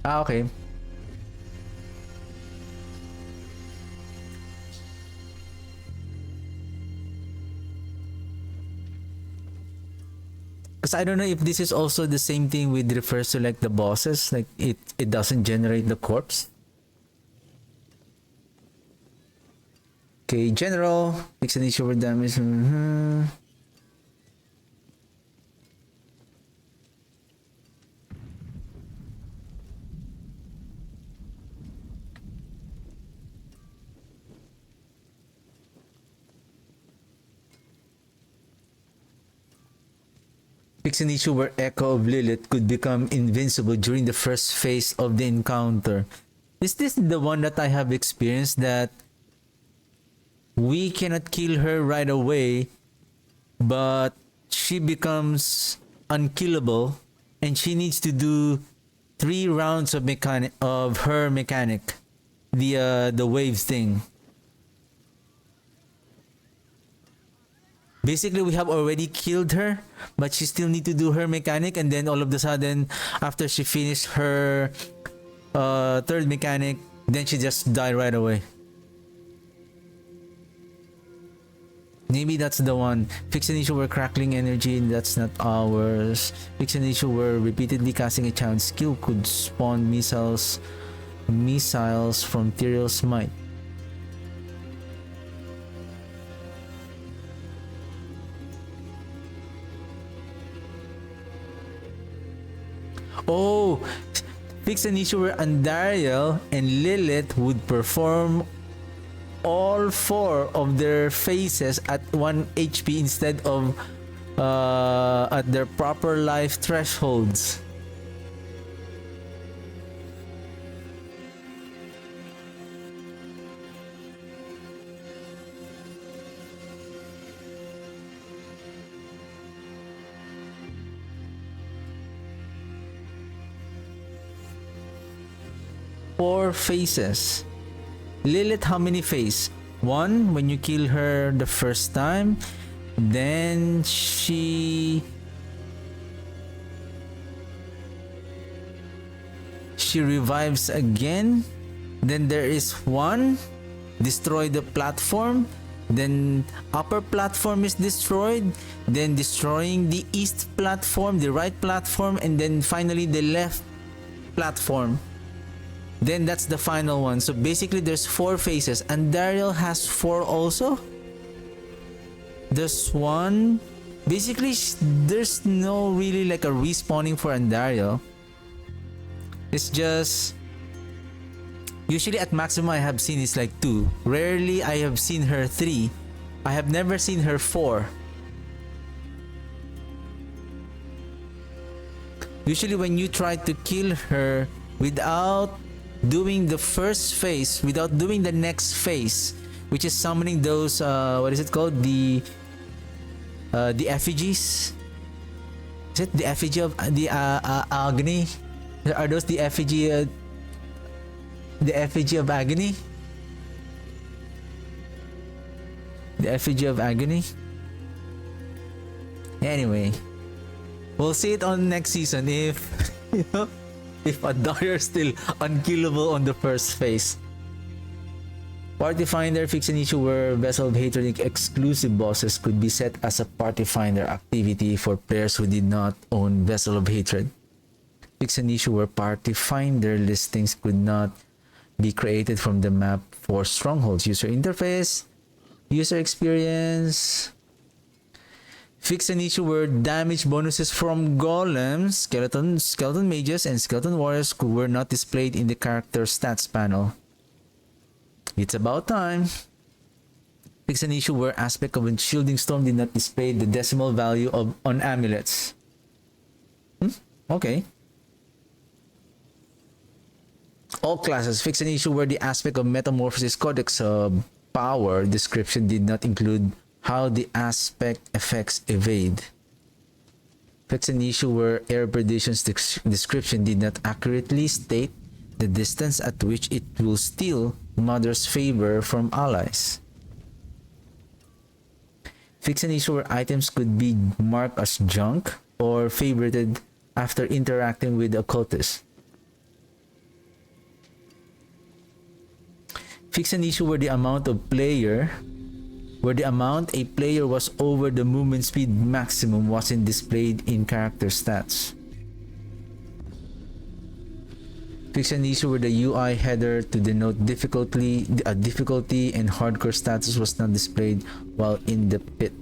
okay. Because I don't know if this is also the same thing with refers to like the bosses, like it doesn't generate the corpse. Okay, general, fix an issue with damage. Fix an issue where Echo of Lilith could become invincible during the first phase of the encounter. Is this the one that I have experienced, that we cannot kill her right away, but she becomes unkillable and she needs to do 3 rounds of her mechanic, the wave thing. Basically, we have already killed her, but she still need to do her mechanic, and then all of a sudden, after she finished her third mechanic, then she just died right away. Maybe that's the one. Fix an issue where crackling energy, that's not ours. Fix an issue where repeatedly casting a challenge skill could spawn missiles from Tyrael's Smite. Oh, fix an issue where Andariel and Lilith would perform all 4 of their phases at 1 HP instead of at their proper life thresholds. Four phases. Lilith, how many phases? 1 when you kill her the first time, then she revives again. Then there is 1 destroy the platform, then upper platform is destroyed, then destroying the east platform, the right platform, and then finally the left platform. Then that's the final one. So basically there's 4 phases, and Daryl has 4 also. There's 1. Basically there's no really like a respawning for Andariel. It's just usually at maximum I have seen is like 2. Rarely I have seen her 3. I have never seen her 4. Usually when you try to kill her without doing the first phase, without doing the next phase, which is summoning those what is it called, the effigies. Is it the effigy of the agony? Are those the effigy of agony? The effigy of agony? Anyway, we'll see it on next season if you know, if Adair is still unkillable on the first phase. Party Finder, fix an issue where Vessel of Hatred exclusive bosses could be set as a Party Finder activity for players who did not own Vessel of Hatred. Fix an issue where Party Finder listings could not be created from the map for strongholds. User interface, user experience. Fix an issue where damage bonuses from golems, skeleton mages, and skeleton warriors were not displayed in the character stats panel. It's about time. Fix an issue where aspect of a shielding storm did not display the decimal value on amulets. Okay. All classes, fix an issue where the aspect of Metamorphosis Codex power description did not include how the aspect effects evade. Fix an issue where Air Perdition's description did not accurately state the distance at which it will steal Mother's favor from allies. Fix an issue where items could be marked as junk or favorited after interacting with the occultist. Fix an issue where the amount a player was over the movement speed maximum wasn't displayed in character stats. Fix an issue where the UI header to denote difficulty and hardcore status was not displayed while in the pit.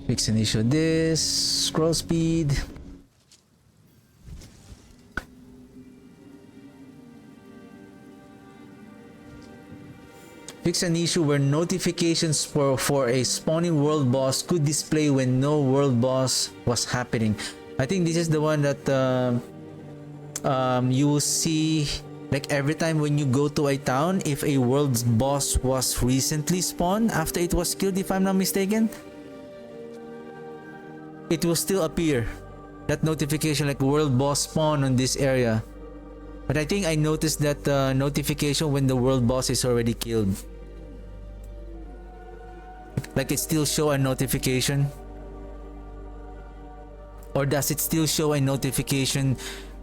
Fix an issue this, scroll speed. Fix an issue where notifications for a spawning world boss could display when no world boss was happening. I think this is the one that you will see like every time when you go to a town, if a world boss was recently spawned after it was killed, if I'm not mistaken, it will still appear that notification like world boss spawn on this area. But I think I noticed that notification when the world boss is already killed. Like it still show a notification? Or does it still show a notification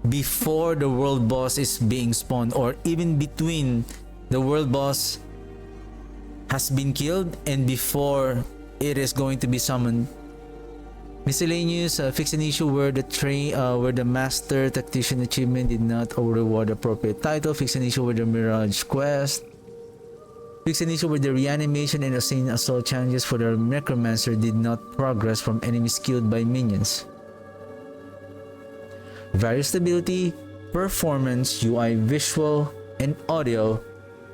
before the world boss is being spawned, or even between the world boss has been killed and before it is going to be summoned? Miscellaneous, fix an issue where the master tactician achievement did not reward appropriate title. Fix an issue with the Mirage quest. Fix an issue where the reanimation and insane assault challenges for the Necromancer did not progress from enemies killed by minions. Various stability, performance, UI visual, and audio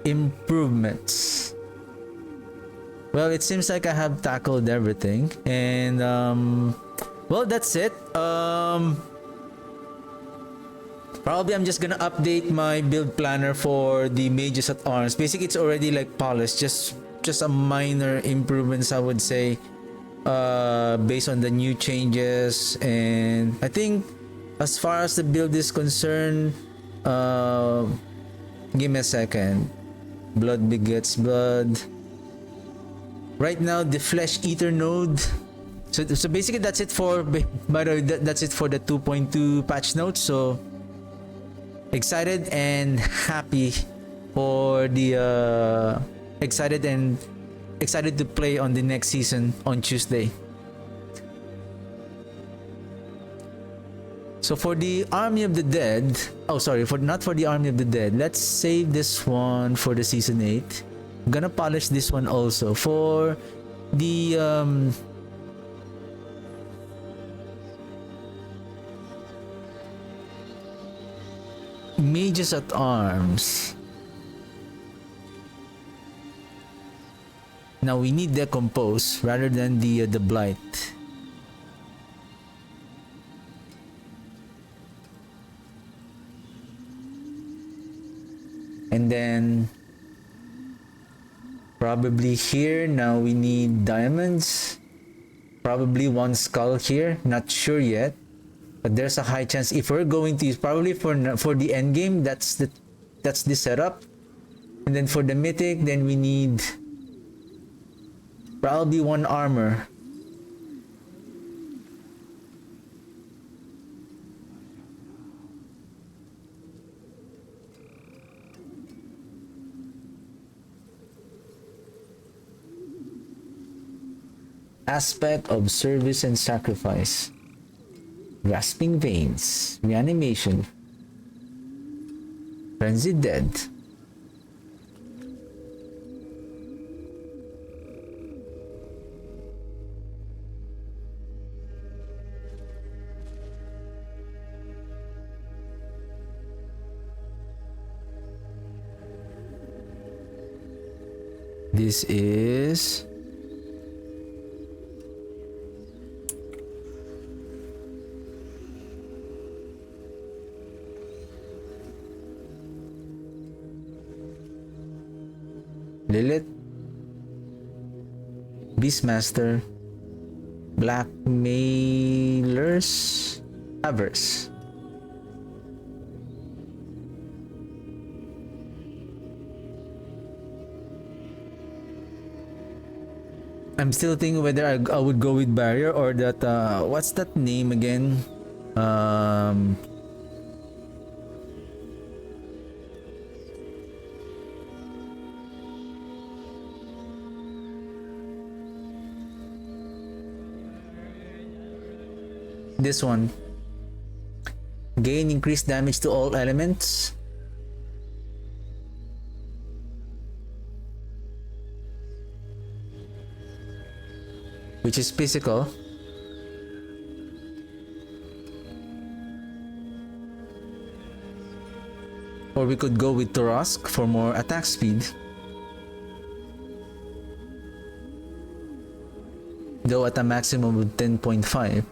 improvements. Well, it seems like I have tackled everything, and well, that's it. Probably I'm just gonna update my build planner for the mages at arms. Basically, it's already like polished, just a minor improvements, I would say, based on the new changes. And I think as far as the build is concerned, give me a second. Blood begets blood. Right now, the Flesh Eater node. So basically, that's it for. By the way, that's it for the 2.2 patch notes. So excited and happy for the excited to play on the next season on Tuesday. So for the Army of the Dead, not for the Army of the Dead. Let's save this one for the season 8. I'm gonna polish this one also for the Mages at Arms. Now we need decompose rather than the blight. And then probably here now we need diamonds. Probably one skull here, not sure yet. But there's a high chance if we're going to use probably for the end game, that's the setup. And then for the mythic, then we need probably one armor. Aspect of service and sacrifice. Grasping veins. Reanimation. Frenzied dead. This is Lilith, Beastmaster, Blackmailers, Avers. I'm still thinking whether I would go with Barrier or that, what's that name again? This one. Gain increased damage to all elements. Which is physical. Or we could go with Torosk for more attack speed. Though at a maximum of 10.5.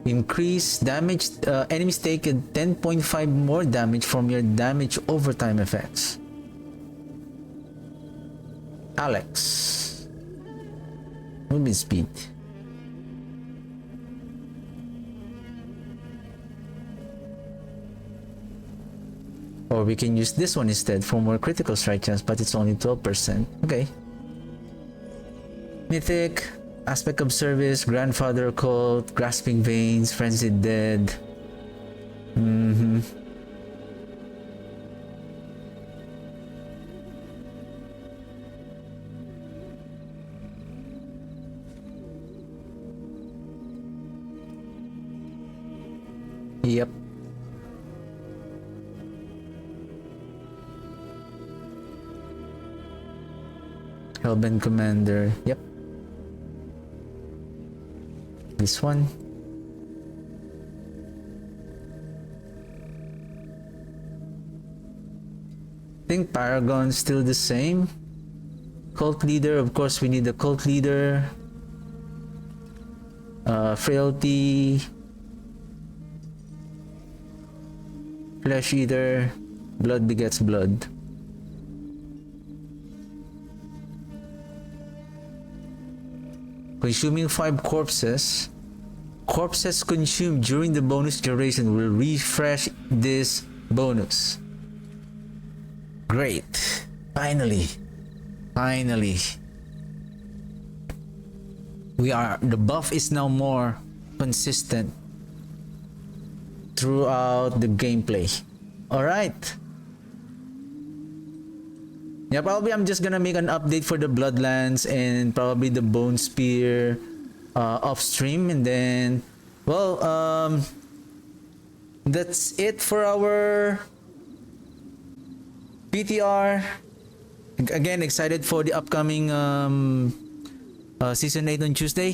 Increase damage, enemies take 10.5 more damage from your damage overtime effects. Alex. Movement speed. Or we can use this one instead for more critical strike chance, but it's only 12%. Okay. Mythic. Aspect of service, grandfather cult, grasping veins, frenzied dead. Yep. Hellbent Commander. Yep. This one. I think Paragon's still the same. Cult leader, of course we need a cult leader. Frailty. Flesh eater. Blood begets blood. Consuming 5 corpses. Corpses consumed during the bonus duration will refresh this bonus. Great. Finally. The buff is now more consistent throughout the gameplay. Alright. Yeah, probably I'm just gonna make an update for the Bloodlands and probably the Bone Spear off stream, and then, well, that's it for our PTR Again, excited for the upcoming season 8 on Tuesday.